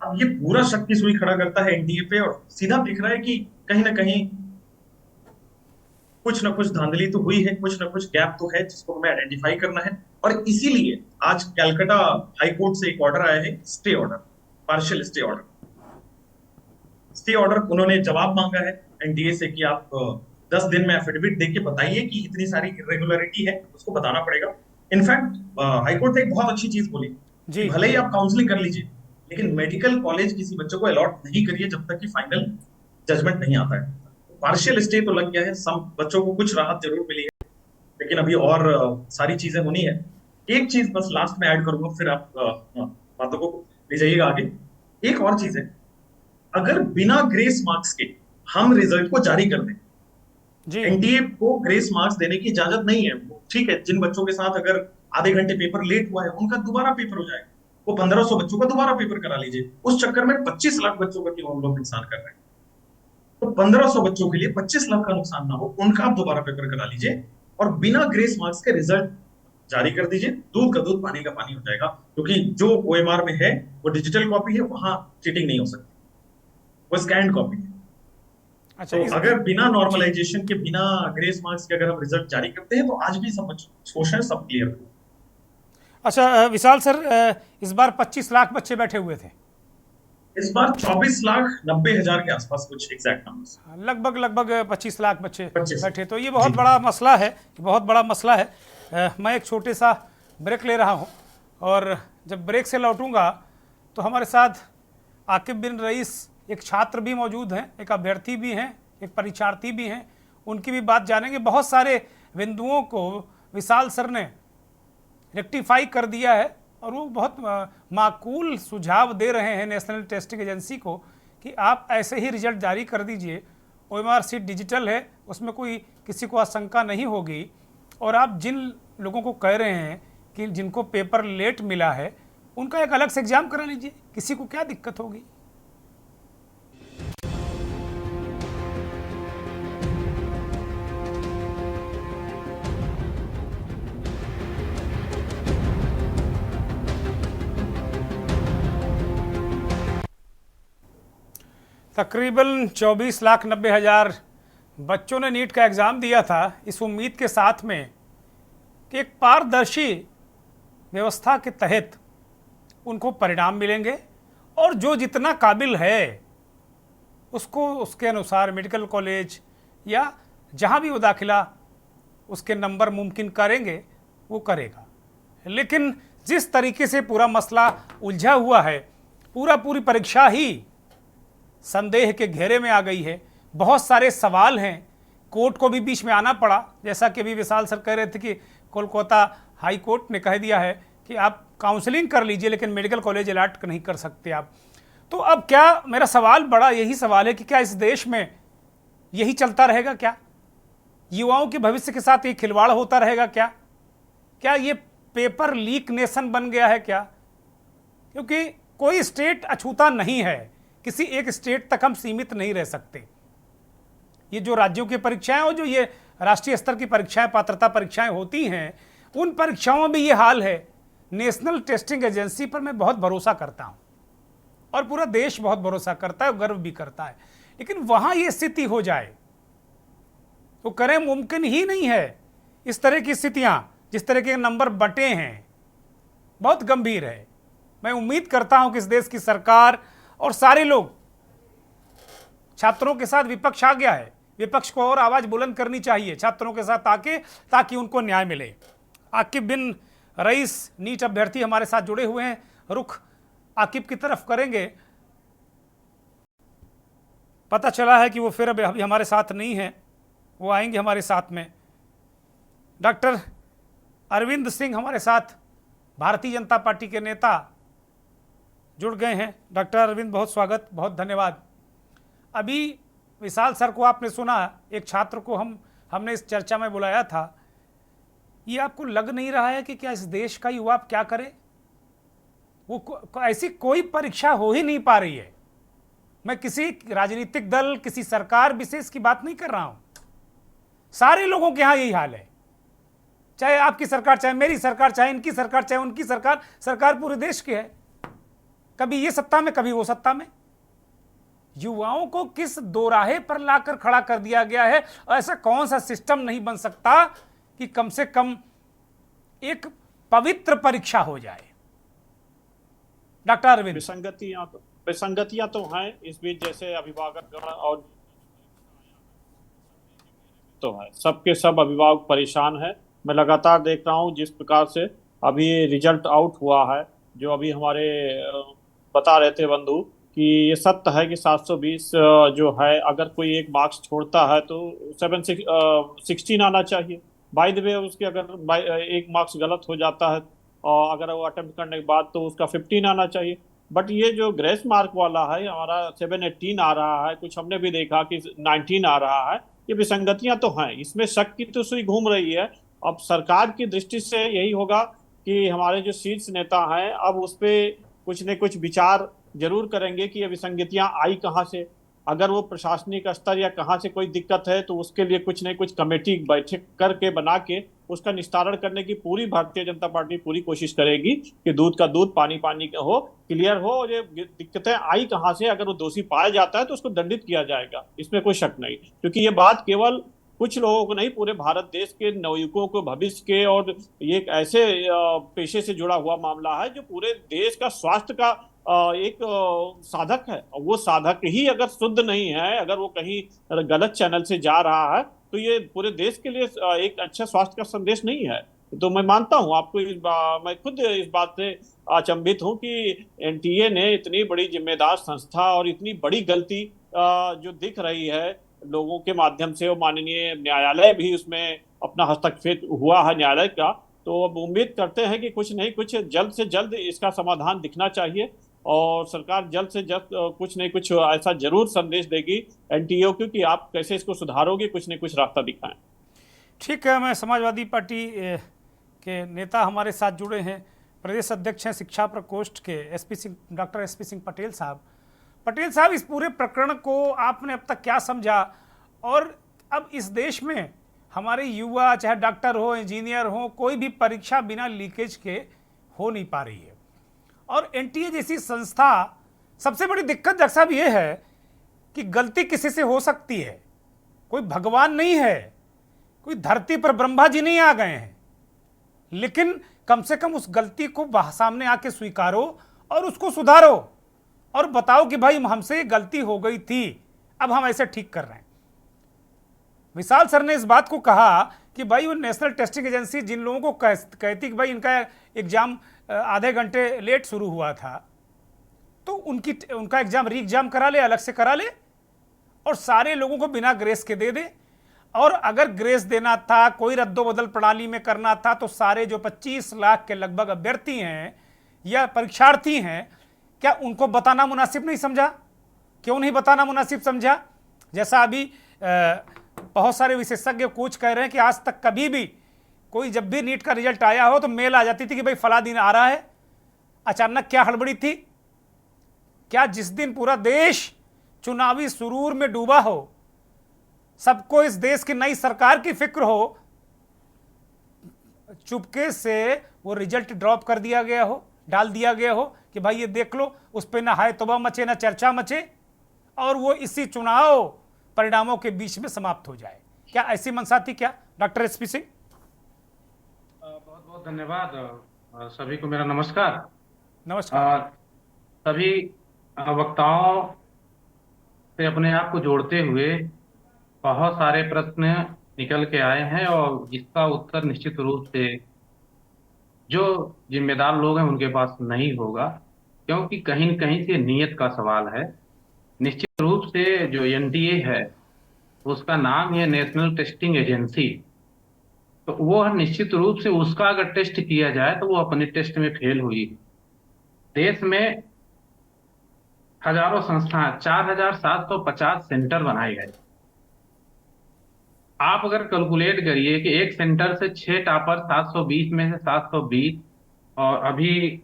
अब ये पूरा शक की सुई खड़ा करता है एनडीए पे, और सीधा दिख रहा है कि कहीं ना कहीं कुछ ना कुछ धांधली तो हुई है, कुछ ना कुछ गैप तो है जिसको हमें आइडेंटिफाई करना है। और इसीलिए आज कलकत्ता हाई कोर्ट से एक ऑर्डर आया है, stay order, partial stay order. Stay order उन्होंने जवाब मांगा है एनडीए से कि आप 10 दिन में एफिडेविट देके बताइए कि इतनी सारी इरेगुलरिटी है, उसको बताना पड़ेगा। इनफैक्ट हाईकोर्ट ने एक बहुत अच्छी चीज बोली कि भले ही आप काउंसलिंग कर लीजिए, लेकिन मेडिकल कॉलेज किसी बच्चों को अलॉट नहीं करिए जब तक कि फाइनल जजमेंट नहीं आता है। पार्शियल स्टे तो लग गया है, सब बच्चों को कुछ राहत जरूर मिली है, लेकिन अभी और सारी चीजें होनी है। एक चीज बस लास्ट में ऐड करूंगा, फिर आप बातों को ले जाइएगा आगे। एक और चीज है, अगर बिना ग्रेस मार्क्स के हम रिजल्ट को जारी कर दें, एनटीए को ग्रेस मार्क्स देने की इजाजत नहीं है। ठीक है, जिन बच्चों के साथ अगर आधे घंटे पेपर लेट हुआ है उनका दोबारा पेपर हो जाएगा, वो 1500 बच्चों का दोबारा पेपर करा लीजिए। उस चक्कर में 25 लाख बच्चों का क्यों हम लोग नुकसान कर रहे हैं? तो 1500 बच्चों के लिए 25 लाख का नुकसान ना हो, उनका आप दोबारा पेपर करा लीजिए और बिना ग्रेस मार्क्स के रिजल्ट जारी कर दीजिए। दूध का दूध, पानी का पानी हो जाएगा, क्योंकि जो OMR में है वो डिजिटल कॉपी है, वहां चीटिंग नहीं हो सकती, वो स्कैन कॉपी है। अच्छा, तो अगर बिना नॉर्मलाइजेशन के, बिना ग्रेस मार्क्स के अगर हम रिजल्ट जारी करते हैं तो आज भी सब क्वेश्चन सब क्लियर हो। अच्छा विशाल सर, इस बार 25 लाख बच्चे बैठे हुए थे, इस बार 24,90,000 के आसपास कुछ एग्जैक्ट नंबर्स, लगभग 25 लाख बच्चे बैठे। तो ये बहुत बड़ा मसला है, बहुत बड़ा मसला है। मैं एक छोटे सा ब्रेक ले रहा हूँ, और जब ब्रेक से लौटूंगा तो हमारे साथ आकिब बिन रईस एक छात्र भी मौजूद हैं, एक अभ्यर्थी भी हैं, एक परीक्षार्थी भी हैं, उनकी भी बात जानेंगे। बहुत सारे बिंदुओं को विशाल सर ने रेक्टिफाई कर दिया है, और वो बहुत माकूल सुझाव दे रहे हैं नेशनल टेस्टिंग एजेंसी को कि आप ऐसे ही रिजल्ट जारी कर दीजिए। OMR सीट डिजिटल है, उसमें कोई किसी को आशंका नहीं होगी। और आप जिन लोगों को कह रहे हैं कि जिनको पेपर लेट मिला है, उनका एक अलग से एग्जाम करा लीजिए, किसी को क्या दिक्कत होगी। तकरीबन 24,90,000 बच्चों ने नीट का एग्ज़ाम दिया था, इस उम्मीद के साथ में कि एक पारदर्शी व्यवस्था के तहत उनको परिणाम मिलेंगे, और जो जितना काबिल है उसको उसके अनुसार मेडिकल कॉलेज या जहां भी वो दाखिला उसके नंबर मुमकिन करेंगे वो करेगा। लेकिन जिस तरीके से पूरा मसला उलझा हुआ है, पूरी परीक्षा ही संदेह के घेरे में आ गई है। बहुत सारे सवाल हैं, कोर्ट को भी बीच में आना पड़ा, जैसा कि अभी विशाल सर कह रहे थे कि कोलकाता हाई कोर्ट ने कह दिया है कि आप काउंसलिंग कर लीजिए लेकिन मेडिकल कॉलेज अलॉट नहीं कर सकते आप। तो अब क्या, मेरा सवाल बड़ा यही सवाल है कि क्या इस देश में यही चलता रहेगा? क्या युवाओं के भविष्य के साथ ये खिलवाड़ होता रहेगा? क्या ये पेपर लीक नेशन बन गया है क्या? क्योंकि कोई स्टेट अछूता नहीं है, किसी एक स्टेट तक हम सीमित नहीं रह सकते। ये जो राज्यों की परीक्षाएं और जो ये राष्ट्रीय स्तर की परीक्षाएं, पात्रता परीक्षाएं होती हैं, उन परीक्षाओं में भी ये हाल है। नेशनल टेस्टिंग एजेंसी पर मैं बहुत भरोसा करता हूं, और पूरा देश बहुत भरोसा करता है और गर्व भी करता है, लेकिन वहां ये स्थिति हो जाए तो करें मुमकिन ही नहीं है। इस तरह की स्थितियां, जिस तरह के नंबर बटे हैं, बहुत गंभीर है। मैं उम्मीद करता हूं कि इस देश की सरकार और सारे लोग, छात्रों के साथ विपक्ष आ गया है, विपक्ष को और आवाज बुलंद करनी चाहिए छात्रों के साथ आके, ताकि उनको न्याय मिले। आकिब बिन रईस नीट अभ्यर्थी हमारे साथ जुड़े हुए हैं, रुख आकिब की तरफ करेंगे। पता चला है कि वो फिर अभी हमारे साथ नहीं है, वो आएंगे हमारे साथ में। डॉक्टर अरविंद सिंह हमारे साथ, भारतीय जनता पार्टी के नेता, जुड़ गए हैं। डॉक्टर अरविंद, बहुत स्वागत, बहुत धन्यवाद। अभी विशाल सर को आपने सुना, एक छात्र को हमने इस चर्चा में बुलाया था। ये आपको लग नहीं रहा है कि क्या इस देश का युवा अब क्या करे? ऐसी कोई परीक्षा हो ही नहीं पा रही है। मैं किसी राजनीतिक दल, किसी सरकार विशेष की बात नहीं कर रहा हूं, सारे लोगों के यहां यही हाल है। चाहे आपकी सरकार, चाहे मेरी सरकार, चाहे इनकी सरकार, चाहे उनकी सरकार, सरकार पूरे देश की है। कभी ये सत्ता में, कभी वो सत्ता में। युवाओं को किस दोराहे पर लाकर खड़ा कर दिया गया है? और ऐसा कौन सा सिस्टम नहीं बन सकता कि कम से कम एक पवित्र परीक्षा हो जाए? डॉक्टर अरविंद, विसंगतियां तो हैं इस बीच, जैसे अभिभावकगण और तो है, सबके सब अभिभावक परेशान है। मैं लगातार देख रहा हूं जिस प्रकार से अभी रिजल्ट आउट हुआ है, जो अभी हमारे बता रहे थे बंधु कि ये सत्य है कि 720 जो है, अगर कोई एक मार्क्स छोड़ता है तो 16 आना चाहिए। बाय द वे उसके अगर एक मार्क्स गलत हो जाता है और अगर वो अटेम्प्ट करने के बाद तो उसका 15 आना चाहिए। बट ये जो ग्रेस मार्क वाला है हमारा 718 आ रहा है, कुछ हमने भी देखा कि 19 आ रहा है। ये विसंगतियां तो हैं, इसमें शक की तो सुई घूम रही है। अब सरकार की दृष्टि से यही होगा कि हमारे जो शीर्ष नेता हैं अब उस पर कुछ न कुछ विचार जरूर करेंगे कि ये विसंगतियां आई कहाँ से। अगर वो प्रशासनिक स्तर या कहाँ से कोई दिक्कत है तो उसके लिए कुछ न कुछ कमेटी बैठक करके बना के उसका निस्तारण करने की पूरी भारतीय जनता पार्टी पूरी कोशिश करेगी कि दूध का दूध, पानी पानी का हो, क्लियर हो। और ये दिक्कतें आई कहाँ से, अगर वो दोषी पाया जाता है तो उसको दंडित किया जाएगा, इसमें कोई शक नहीं। क्योंकि ये बात केवल कुछ लोगों को नहीं, पूरे भारत देश के नवयुवकों को, भविष्य के, और ये एक ऐसे पेशे से जुड़ा हुआ मामला है जो पूरे देश का स्वास्थ्य का एक साधक है। और वो साधक ही अगर शुद्ध नहीं है, अगर वो कहीं गलत चैनल से जा रहा है तो ये पूरे देश के लिए एक अच्छा स्वास्थ्य का संदेश नहीं है। तो मैं मानता हूं आपको मैं खुद इस बात से अचंभित हूं कि एनटीए ने इतनी बड़ी जिम्मेदार संस्था और इतनी बड़ी गलती जो दिख रही है लोगों के माध्यम से, और माननीय न्यायालय भी उसमें अपना हस्तक्षेप हुआ है न्यायालय का। तो अब उम्मीद करते हैं कि कुछ नहीं कुछ जल्द से जल्द इसका समाधान दिखना चाहिए और सरकार जल्द से जल्द कुछ नहीं कुछ ऐसा जरूर संदेश देगी एनटीए को कि आप कैसे इसको सुधारोगे, कुछ नहीं कुछ रास्ता दिखाएं। ठीक है, मैं समाजवादी पार्टी के नेता हमारे साथ जुड़े हैं, प्रदेश अध्यक्ष हैं शिक्षा प्रकोष्ठ के डॉक्टर एसपी सिंह पटेल साहब। पटेल साहब, इस पूरे प्रकरण को आपने अब तक क्या समझा? और अब इस देश में हमारे युवा, चाहे डॉक्टर हो, इंजीनियर हो, कोई भी परीक्षा बिना लीकेज के हो नहीं पा रही है। और एनटीए जैसी संस्था, सबसे बड़ी दिक्कत डॉक्टर साहब ये है कि गलती किसी से हो सकती है, कोई भगवान नहीं है, कोई धरती पर ब्रह्मा जी नहीं आ गए हैं, लेकिन कम से कम उस गलती को सामने आके स्वीकारो और उसको सुधारो और बताओ कि भाई हमसे गलती हो गई थी, अब हम ऐसे ठीक कर रहे हैं। विशाल सर ने इस बात को कहा कि भाई वो नेशनल टेस्टिंग एजेंसी जिन लोगों को कहती कि भाई इनका एग्जाम आधे घंटे लेट शुरू हुआ था, तो उनका एग्जाम री एग्जाम करा ले, अलग से करा ले और सारे लोगों को बिना ग्रेस के दे दे। और अगर ग्रेस देना था, कोई रद्दोबदल प्रणाली में करना था, तो सारे जो 25 लाख के लगभग अभ्यर्थी हैं या परीक्षार्थी हैं, क्या उनको बताना मुनासिब नहीं समझा? क्यों नहीं बताना मुनासिब समझा? जैसा अभी बहुत सारे विशेषज्ञ कोच कह रहे हैं कि आज तक कभी भी कोई जब भी नीट का रिजल्ट आया हो तो मेल आ जाती थी कि भाई फला दिन आ रहा है। अचानक क्या हड़बड़ी थी? क्या जिस दिन पूरा देश चुनावी सुरूर में डूबा हो, सबको इस देश की नई सरकार की फिक्र हो, चुपके से वो रिजल्ट ड्रॉप कर दिया गया हो, डाल दिया गया हो कि भाई ये देख लो, उस पर ना हाय तौबा मचे ना चर्चा मचे और वो इसी चुनाव परिणामों के बीच में समाप्त हो जाए? क्या ऐसी मंशा थी क्या? डॉक्टर एसपी सिंह, बहुत बहुत धन्यवाद। सभी को मेरा नमस्कार। नमस्कार। सभी वक्ताओं से अपने आप को जोड़ते हुए बहुत सारे प्रश्न निकल के आए हैं और जिसका उत्तर निश्चित रूप से जो जिम्मेदार लोग हैं उनके पास नहीं होगा, क्योंकि कहीं न कहीं से नीयत का सवाल है। निश्चित रूप से जो एनटीए है उसका नाम है नेशनल टेस्टिंग एजेंसी, तो वो निश्चित रूप से उसका अगर टेस्ट किया जाए तो वो अपने टेस्ट में फेल हुई। देश में हजारों संस्थाएं, 4750 सेंटर बनाए गए। आप अगर कैलकुलेट करिए कि एक सेंटर से 6 टॉपर, 720 में से 720, और अभी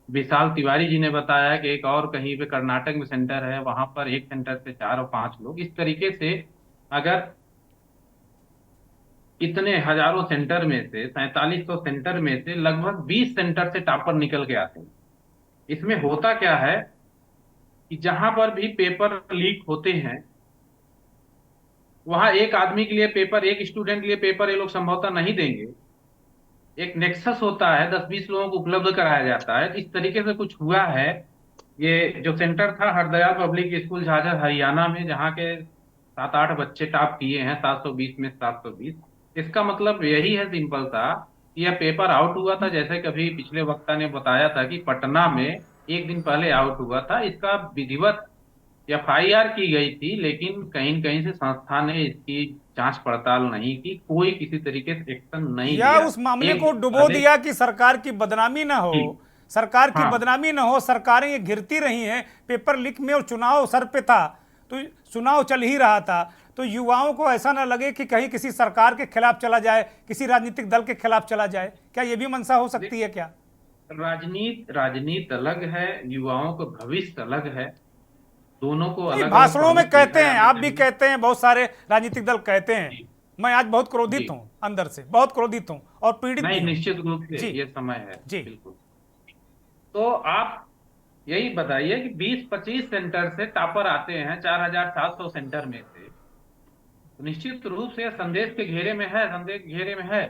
विशाल तिवारी जी ने बताया कि एक और कहीं पे कर्नाटक में सेंटर है, वहां पर एक सेंटर से 4 और 5 लोग। इस तरीके से अगर इतने हजारों सेंटर में से 4700 सेंटर में से लगभग 20 सेंटर से टॉपर निकल के आते हैं। इसमें होता क्या है कि जहां पर भी पेपर लीक होते हैं, वहां एक आदमी के लिए पेपर, एक स्टूडेंट के लिए पेपर ये लोग संभवतः नहीं देंगे। एक नेक्सस होता है, 10-20 लोगों को उपलब्ध कराया जाता है। इस तरीके से कुछ हुआ है। ये जो सेंटर था हरदयाल पब्लिक स्कूल झाझर हरियाणा में, जहाँ के 7-8 बच्चे टॉप किए हैं 720 में 720। इसका मतलब यही है सिंपल सा, कि यह पेपर आउट हुआ था। जैसे कभी पिछले वक्ता ने बताया था कि पटना में एक दिन पहले आउट हुआ था, इसका विधिवत FIR की गई थी, लेकिन कहीं कहीं से संस्था ने इसकी जांच पड़ताल नहीं की, कोई किसी तरीके से एक्शन नहीं या लिया। उस मामले एक को डुबो अनेक- दिया कि सरकार की बदनामी ना हो, जी। सरकार की हाँ। बदनामी ना हो, सरकारें ये घिरती रही हैं पेपर लीक में, और चुनाव सर पे था, तो चुनाव चल ही रहा था, तो युवाओं को ऐसा ना लगे कि कहीं किसी सरकार के खिलाफ चला जाए, किसी राजनीतिक दल के खिलाफ चला जाए। क्या ये भी मंशा हो सकती है क्या? राजनीति अलग है, युवाओं का भविष्य अलग है, दोनों को नहीं, अलग भाषणों में कहते हैं, आप भी चाहिए। कहते हैं, बहुत सारे राजनीतिक दल कहते हैं। जी। मैं आज बहुत क्रोधित जी। हूं, अंदर से बहुत क्रोधित हूं और पीड़ित नहीं, भी हूं। निश्चित रूप से जी। ये समय है। जी। बिल्कुल। तो आप यही बताइए कि 20-25 सेंटर से टॉपर आते हैं 4700 सेंटर में से, तो निश्चित रूप से संदेश के घेरे में है, संदेश के घेरे में है।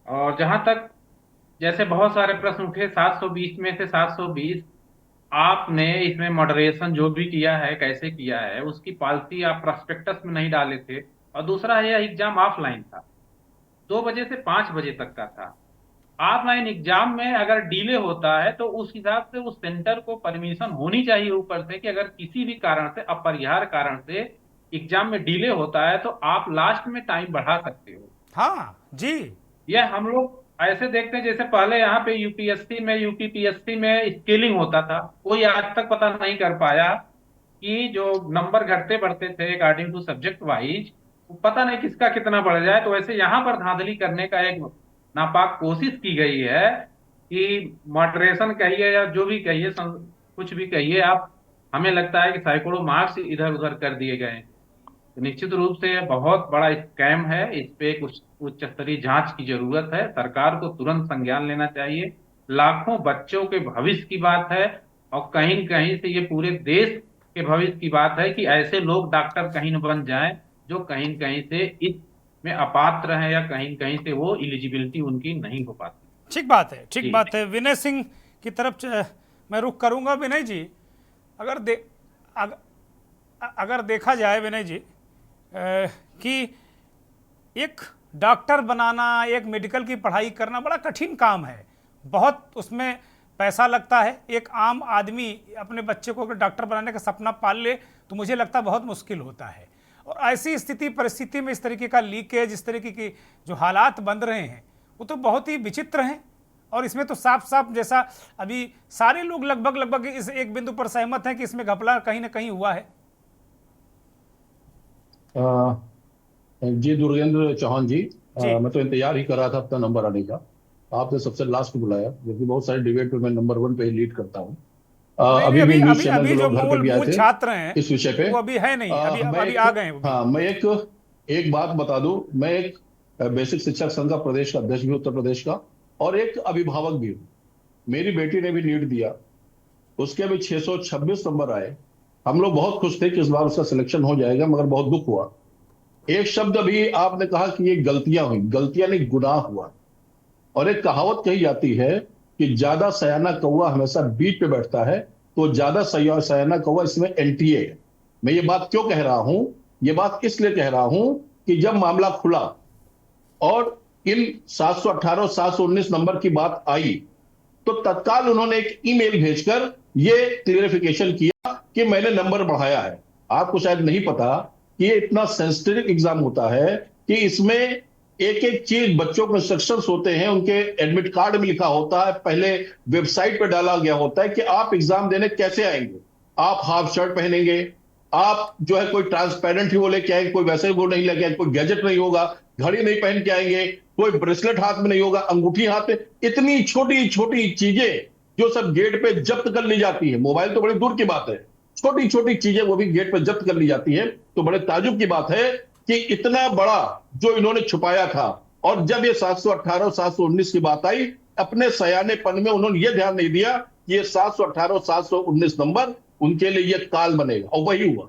और जहां तक जैसे बहुत सारे प्रश्न उठे, 720 में से 720, आपने इसमें मॉडरेशन जो भी किया है, कैसे किया है, उसकी पॉलिसी आप प्रोस्पेक्टस में नहीं डाले थे। और दूसरा, यह एग्जाम ऑफलाइन था, 2 बजे से 5 बजे तक का था। ऑफलाइन एग्जाम में अगर डिले होता है तो उस हिसाब से उस सेंटर को परमिशन होनी चाहिए ऊपर से, कि अगर किसी भी कारण से, अपरिहार्य कारण से एग्जाम में डिले होता है तो आप लास्ट में टाइम बढ़ा सकते हो। हाँ जी। यह हम लोग ऐसे देखते हैं जैसे पहले यहाँ पे यूपीएससी में, यूपीपीएससी में स्केलिंग होता था, कोई आज तक पता नहीं कर पाया कि जो नंबर घटते बढ़ते थे अकॉर्डिंग टू सब्जेक्ट वाइज, पता नहीं किसका कितना बढ़ जाए। तो वैसे यहाँ पर धांधली करने का एक नापाक कोशिश की गई है कि मॉडरेशन कहिए या जो भी कहिए, कुछ भी कहिए आप, हमें लगता है कि सैकड़ों मार्क्स इधर उधर कर दिए गए। तो निश्चित रूप से बहुत बड़ा स्कैम है, इस पे एक उच्च स्तरीय जांच की जरूरत है। सरकार को तुरंत संज्ञान लेना चाहिए। लाखों बच्चों के भविष्य की बात है, और कहीं न कहीं से ये पूरे देश के भविष्य की बात है कि ऐसे लोग डॉक्टर कहीं न बन जाएं जो कहीं न कहीं से इसमें अपात्र हैं, या कहीं न कहीं से वो एलिजिबिलिटी उनकी नहीं हो पाती। ठीक बात है, ठीक जी। बात है। विनय सिंह की तरफ मैं रुख करूंगा। विनय जी, अगर देखा जाए विनय जी कि एक डॉक्टर बनाना, एक मेडिकल की पढ़ाई करना बड़ा कठिन काम है, बहुत उसमें पैसा लगता है। एक आम आदमी अपने बच्चे को अगर डॉक्टर बनाने का सपना पाल ले तो मुझे लगता है बहुत मुश्किल होता है। और ऐसी स्थिति परिस्थिति में इस तरीके का लीकेज, इस तरीके की जो हालात बन रहे हैं, वो तो बहुत ही विचित्र हैं। और इसमें तो साफ साफ, जैसा अभी सारे लोग लगभग इस एक बिंदु पर सहमत हैं कि इसमें घपला कहीं ना कहीं हुआ है। जी दुर्गेंद्र चौहान जी, जी। मैं तो इंतजार ही कर रहा था अपना नंबर आने का। आपने सबसे लास्ट बुलाया, जबकि बहुत सारे डिबेट में मैं नंबर 1 पे ही लीड करता हूँ। अभी भी न्यूज चैनल के जो लोग घर पे भी आए मूल थे छात्र हैं इस विषय पे। वो अभी है नहीं, अभी आ गए हैं वो भी। हाँ, मैं एक बात बता दूं, मैं एक बेसिक शिक्षक संघ का प्रदेश का अध्यक्ष भी, उत्तर प्रदेश का, और एक अभिभावक भी हूँ। मेरी बेटी ने भी नीट दिया, उसके भी 626 नंबर आए। हम लोग बहुत खुश थे कि इस बार उसका सिलेक्शन हो जाएगा, मगर बहुत दुख हुआ। एक शब्द अभी आपने कहा कि ये गलतियां हुई, गलतियां नहीं, गुनाह हुआ। और एक कहावत कही जाती है कि ज्यादा सयाना कौवा हमेशा बीच पे बैठता है, तो ज्यादा सयाना कौवा इसमें एनटीए है। मैं ये बात क्यों कह रहा हूं? ये बात इसलिए कह रहा हूं कि जब मामला खुला और इन 718 719 नंबर की बात आई, तो तत्काल उन्होंने एक ईमेल भेजकर ये क्लियरिफिकेशन किया कि मैंने नंबर बढ़ाया है। आपको शायद नहीं पता कि ये इतना सेंसिटिव एग्जाम होता है कि इसमें एक एक चीज, बच्चों के इंस्ट्रक्शंस होते हैं, उनके एडमिट कार्ड में लिखा होता है, पहले वेबसाइट पे डाला गया होता है कि आप एग्जाम देने कैसे आएंगे। आप हाफ शर्ट पहनेंगे, आप जो है कोई ट्रांसपेरेंट ही वो लेके आएंगे, कोई वैसे वो नहीं लेके आएंगे, कोई गैजेट नहीं होगा, घड़ी नहीं पहन के आएंगे, कोई ब्रेसलेट हाथ में नहीं होगा, अंगूठी हाथ में। इतनी छोटी छोटी चीजें जो सब गेट पे जब्त कर ली जाती है। मोबाइल तो बड़ी दूर की बात है, छोटी छोटी चीजें वो भी गेट पे जब्त कर ली जाती है। तो बड़े ताजुब की बात है कि इतना बड़ा जो इन्होंने छुपाया था। और जब ये 718 719 की बात आई, अपने सयानेपन में उन्होंने ये ध्यान नहीं दिया कि ये 718 719 नंबर उनके लिए ये काल बनेगा, और वही हुआ।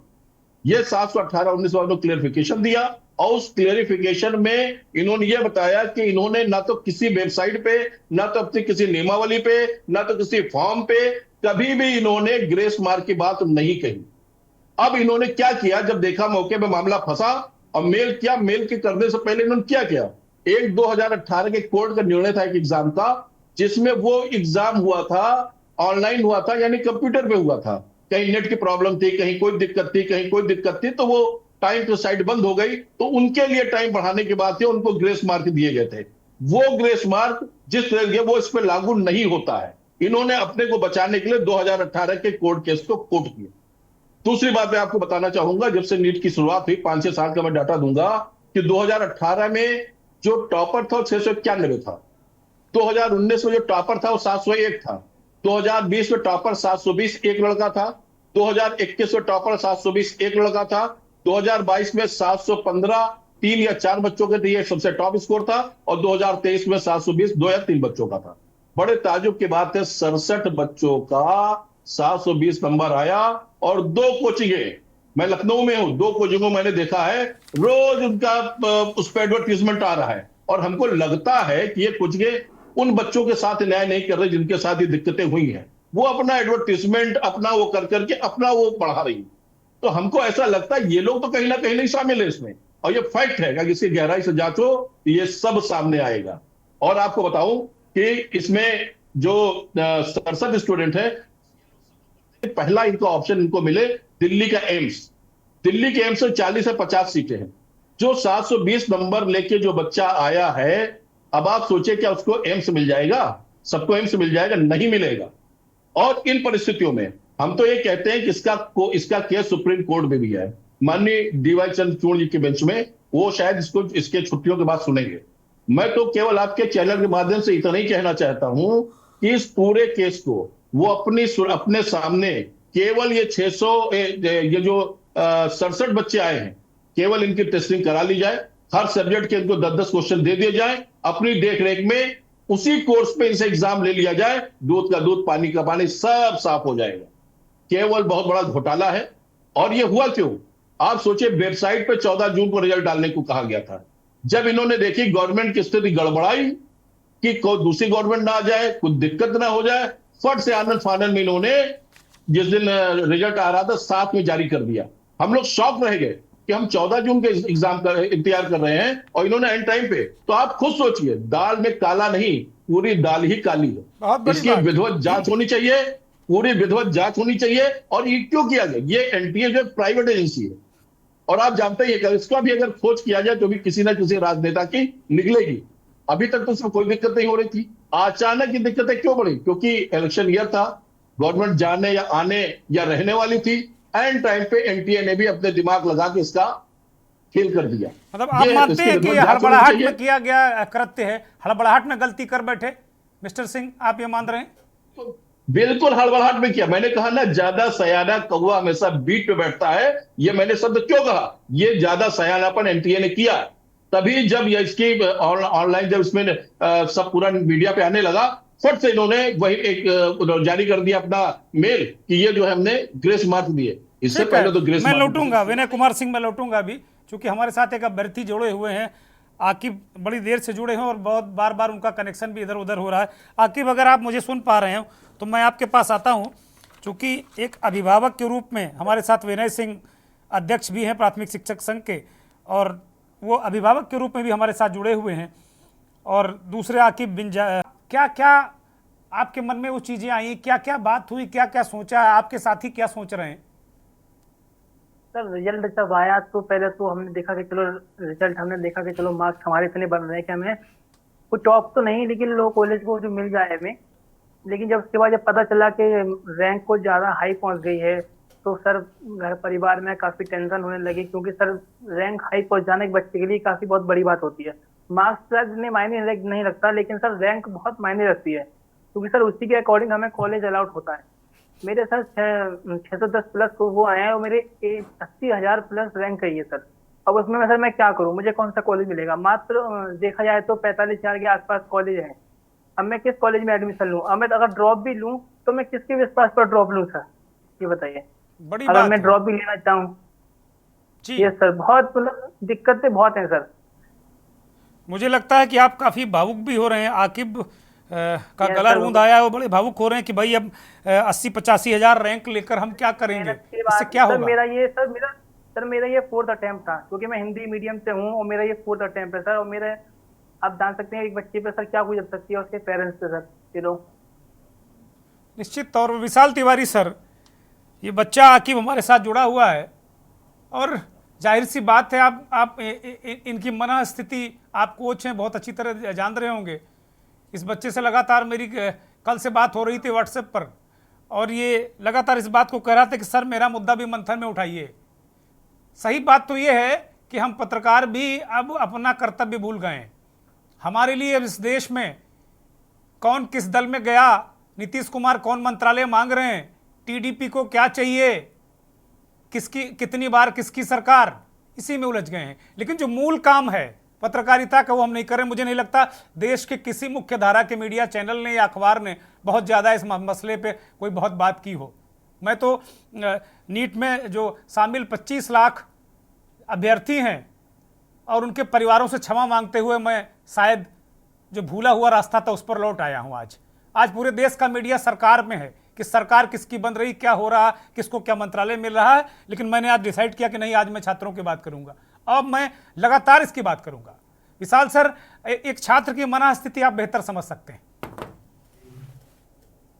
ये 718-19 वालों ने क्लियरिफिकेशन दिया, और उस क्लियरिफिकेशन में इन्होंने ये बताया कि इन्होंने ना तो किसी वेबसाइट पे, ना तो अपनी किसी नियमावली पे, ना तो किसी फॉर्म पे कभी भी इन्होंने ग्रेस मार्क की बात नहीं कही। अब इन्होंने क्या किया, जब देखा मौके पे मामला फंसा और मेल किया, मेल के करने से पहले इन्होंने क्या किया, एक 2018 के कोर्ट का निर्णय था एक एग्जाम का, जिसमें वो एग्जाम हुआ था, ऑनलाइन हुआ था, यानी कंप्यूटर पे हुआ था। कहीं नेट की प्रॉब्लम थी, कहीं कोई दिक्कत थी, कहीं कोई दिक्कत थी, तो वो टाइम टू साइट बंद हो गई। तो उनके लिए टाइम बढ़ाने के बाद से उनको ग्रेस मार्क दिए गए थे। वो ग्रेस मार्क जिस तरह के वो इस पर लागू नहीं होता है। इन्होंने अपने को बचाने के लिए 2018 के कोर्ट केस को कोट किया। दूसरी बात मैं आपको बताना चाहूंगा, जब से नीट की शुरुआत हुई, 5-6 साल का मैं डाटा दूंगा कि 2018 में जो टॉपर था 691 था, 2019 में जो टॉपर था वो 701 था, 2020 में टॉपर 720 एक लड़का था, 2021 में टॉपर 720 एक लड़का था, 2022 में 715 3 या 4 बच्चों के लिए सबसे टॉप स्कोर था, और 2023 में 720 2 या 3 बच्चों का था। बड़े ताजुब की बात है, 67 बच्चों का 720 नंबर आया। और 2 कोचिंगें, मैं लखनऊ में हूं, 2 कोचिंगों मैंने देखा है, रोज उनका उस पर एडवर्टीजमेंट आ रहा है। और हमको लगता है कि ये कोचिंगें उन बच्चों के साथ न्याय नहीं कर रही जिनके साथ ये दिक्कतें हुई हैं। वो अपना एडवर्टीजमेंट अपना वो कर करके अपना वो बढ़ा रही है। तो हमको ऐसा लगता है ये लोग तो कहीं ना कहीं नहीं शामिल है इसमें, और ये फैक्ट है कि इसकी गहराई से जांचो, ये सब सामने आएगा। और आपको बताऊं कि इसमें जो 67 स्टूडेंट है, पहला इनका ऑप्शन इनको मिले दिल्ली का एम्स। दिल्ली के एम्स में 40 से 50 सीटें हैं। जो 720 नंबर लेके जो बच्चा आया है, अब आप सोचिए क्या उसको एम्स मिल जाएगा? सबको एम्स मिल जाएगा? नहीं मिलेगा। और इन परिस्थितियों में हम तो ये कहते हैं कि इसका केस सुप्रीम कोर्ट में भी है, माननीय डीवाई चंद्रचूड़ जी के बेंच में। वो शायद इसके छुट्टियों के बाद सुनेंगे। मैं तो केवल आपके चैनल के माध्यम से इतना ही कहना चाहता हूं कि इस पूरे केस को वो अपने सामने केवल ये 600 ये जो 67 बच्चे आए हैं, केवल इनकी टेस्टिंग करा ली जाए। हर सब्जेक्ट के इनको 10-10 क्वेश्चन दे दिए जाए, अपनी देखरेख में उसी कोर्स पे इनसे एग्जाम ले लिया जाए, दूध का दूध पानी का पानी सब साफ हो जाएगा। केवल बहुत बड़ा घोटाला है। और ये हुआ क्यों? आप सोचिए, वेबसाइट पे 14 जून को रिजल्ट डालने को कहा गया था। जब इन्होंने देखी गवर्नमेंट की स्थिति गड़बड़ाई कि कोई दूसरी गवर्नमेंट ना आ जाए, कुछ दिक्कत ना हो जाए, फट से आनंद फानंद में इन्होंने जिस दिन रिजल्ट आ रहा था 7 में जारी कर दिया। हम लोग शॉक रह गए कि हम 14 जून के एग्जाम का इंतजार कर रहे हैं और इन्होंने एंड टाइम पे। तो आप खुद सोचिए, दाल में काला नहीं, पूरी दाल ही काली है। इसकी विधिवत जांच होनी चाहिए, पूरी विधिवत जांच होनी चाहिए। और ये क्यों किया गया? ये एनटीए जो प्राइवेट एजेंसी है, और आप जानते हैं इसका भी अगर खोज किया जाए तो भी किसी ना किसी राजनेता की निकलेगी। अभी तक तो इसमें कोई दिक्कत नहीं हो रही थी, अचानक ये दिक्कतें क्यों बढ़ी? क्योंकि इलेक्शन ईयर था, गवर्नमेंट जाने या आने या रहने वाली थी। एंड टाइम पे एनटीए ने भी अपने दिमाग लगा के इसका खेल कर दिया। मतलब आप मानते हैं कि ये हड़बड़ाहट में किया गया कृत्य है, हड़बड़ाहट में गलती कर बैठे मिस्टर सिंह, आप ये मान रहे हैं? तो बिल्कुल हड़बड़ाहट में किया। मैंने कहा ना, ज्यादा सयाना कौवा हमेशा बीट पे बैठता है। ये मैंने शब्द क्यों कहा? ये ज्यादा सयानापन एनटीए ने किया। तभी जब ये इसकी ऑनलाइन जब इसमें सब पूरा मीडिया पे आने लगा, फट से इन्होंने वही एक जारी कर दिया अपना मेल कि ये जो है हमने ग्रेस मार्क दिए। इससे पहले तो ग्रेस मैं लौटूंगा, विनय कुमार सिंह मैं लौटूंगा अभी, क्योंकि हमारे साथ एक अभ्यर्थी जुड़े हुए हैं। आकिब बड़ी देर से जुड़े हैं और बहुत बार बार उनका कनेक्शन भी इधर उधर हो रहा है। आकिब, अगर आप मुझे सुन पा रहे हो तो मैं आपके पास आता हूं, क्योंकि एक अभिभावक के रूप में हमारे साथ विनय सिंह अध्यक्ष भी हैं प्राथमिक शिक्षक संघ के, और वो अभिभावक के रूप में भी हमारे साथ जुड़े हुए हैं। और दूसरे आकिब क्या क्या आपके मन में वो चीज़ें आई, क्या क्या बात हुई, क्या क्या सोचा है, आपके साथी क्या सोच रहे हैं? सर रिजल्ट जब आया तो पहले तो हमने देखा कि चलो रिजल्ट, हमने देखा कि चलो मार्क्स हमारे इतने बन रहे हैं कि हमें कोई टॉप तो नहीं लेकिन लो कॉलेज को जो मिल जाए हमें। लेकिन जब उसके बाद जब पता चला कि रैंक को ज्यादा हाई पहुंच गई है तो सर घर परिवार में काफी टेंशन होने लगी, क्योंकि सर रैंक हाई पहुंच जाने के बच्चे के लिए काफी बहुत बड़ी बात होती है। मार्क्स इतने मायने नहीं रखता, लेकिन सर रैंक बहुत मायने रखती है, क्योंकि सर उसी के अकॉर्डिंग हमें कॉलेज अलाउट होता है। मेरे सर 610 प्लस वो आए हैं और मेरे 80,000 प्लस रैंक है सर। अब उसमें सर मैं क्या करूं, मुझे कौन सा कॉलेज मिलेगा? मात्र देखा जाए तो 45,000 के आसपास कॉलेज है। अब मैं किस कॉलेज में एडमिशन लूं? अब मैं अगर ड्रॉप भी लूं तो मैं किसके विश्वास पर ड्रॉप लूं सर, ये बताइए। बड़ी अगर बात मैं है। ड्रॉप भी लेना चाहूँ जी, ये सर बहुत मतलब दिक्कतें बहुत हैं सर। मुझे लगता है कि आप काफी भावुक भी हो रहे हैं। आकिब का Yes, गला sir, रूंध आया है, वो बड़े भावुक हो रहे हैं कि भाई अब 80-85 हजार रैंक लेकर हम क्या करेंगे, मेहनत के इससे बाद क्या सर होगा? मेरा ये 4th अटेम्प्ट था, क्योंकि मैं हिंदी मीडियम से हूँ और मेरा ये 4th अटेम्प्ट है सर। और मेरे आप जान सकते हैं एक बच्चे पे सर क्या गुजर सकती है उसके पेरेंट्स पे सर, ये लोग। निश्चित तौर पर विशाल तिवारी सर, ये बच्चा आकिब हमारे साथ जुड़ा हुआ है और जाहिर सी बात है आप इनकी मनः स्थिति, आप कोच हैं, बहुत अच्छी तरह जान रहे होंगे। इस बच्चे से लगातार मेरी कल से बात हो रही थी व्हाट्सएप पर, और ये लगातार इस बात को कह रहा था कि सर मेरा मुद्दा भी मंथन में उठाइए। सही बात तो ये है कि हम पत्रकार भी अब अपना कर्तव्य भूल गए हैं। हमारे लिए अब इस देश में कौन किस दल में गया, नीतीश कुमार कौन मंत्रालय मांग रहे हैं, टीडीपी को क्या चाहिए, किसकी कितनी बार किसकी सरकार, इसी में उलझ गए हैं। लेकिन जो मूल काम है पत्रकारिता का वो हम नहीं कर रहे। मुझे नहीं लगता देश के किसी मुख्य धारा के मीडिया चैनल ने या अखबार ने बहुत ज़्यादा इस मसले पे कोई बहुत बात की हो। मैं तो नीट में जो शामिल 25 लाख अभ्यर्थी हैं और उनके परिवारों से क्षमा मांगते हुए मैं शायद जो भूला हुआ रास्ता था उस पर लौट आया हूँ। आज पूरे देश का मीडिया सरकार में है कि सरकार किसकी बन रही, क्या हो रहा, किसको क्या मंत्रालय मिल रहा है। लेकिन मैंने आज डिसाइड किया कि नहीं, आज मैं छात्रों की बात करूंगा, अब मैं लगातार इसकी बात करूंगा। विशाल सर, एक छात्र की मनः स्थिति आप बेहतर समझ सकते हैं।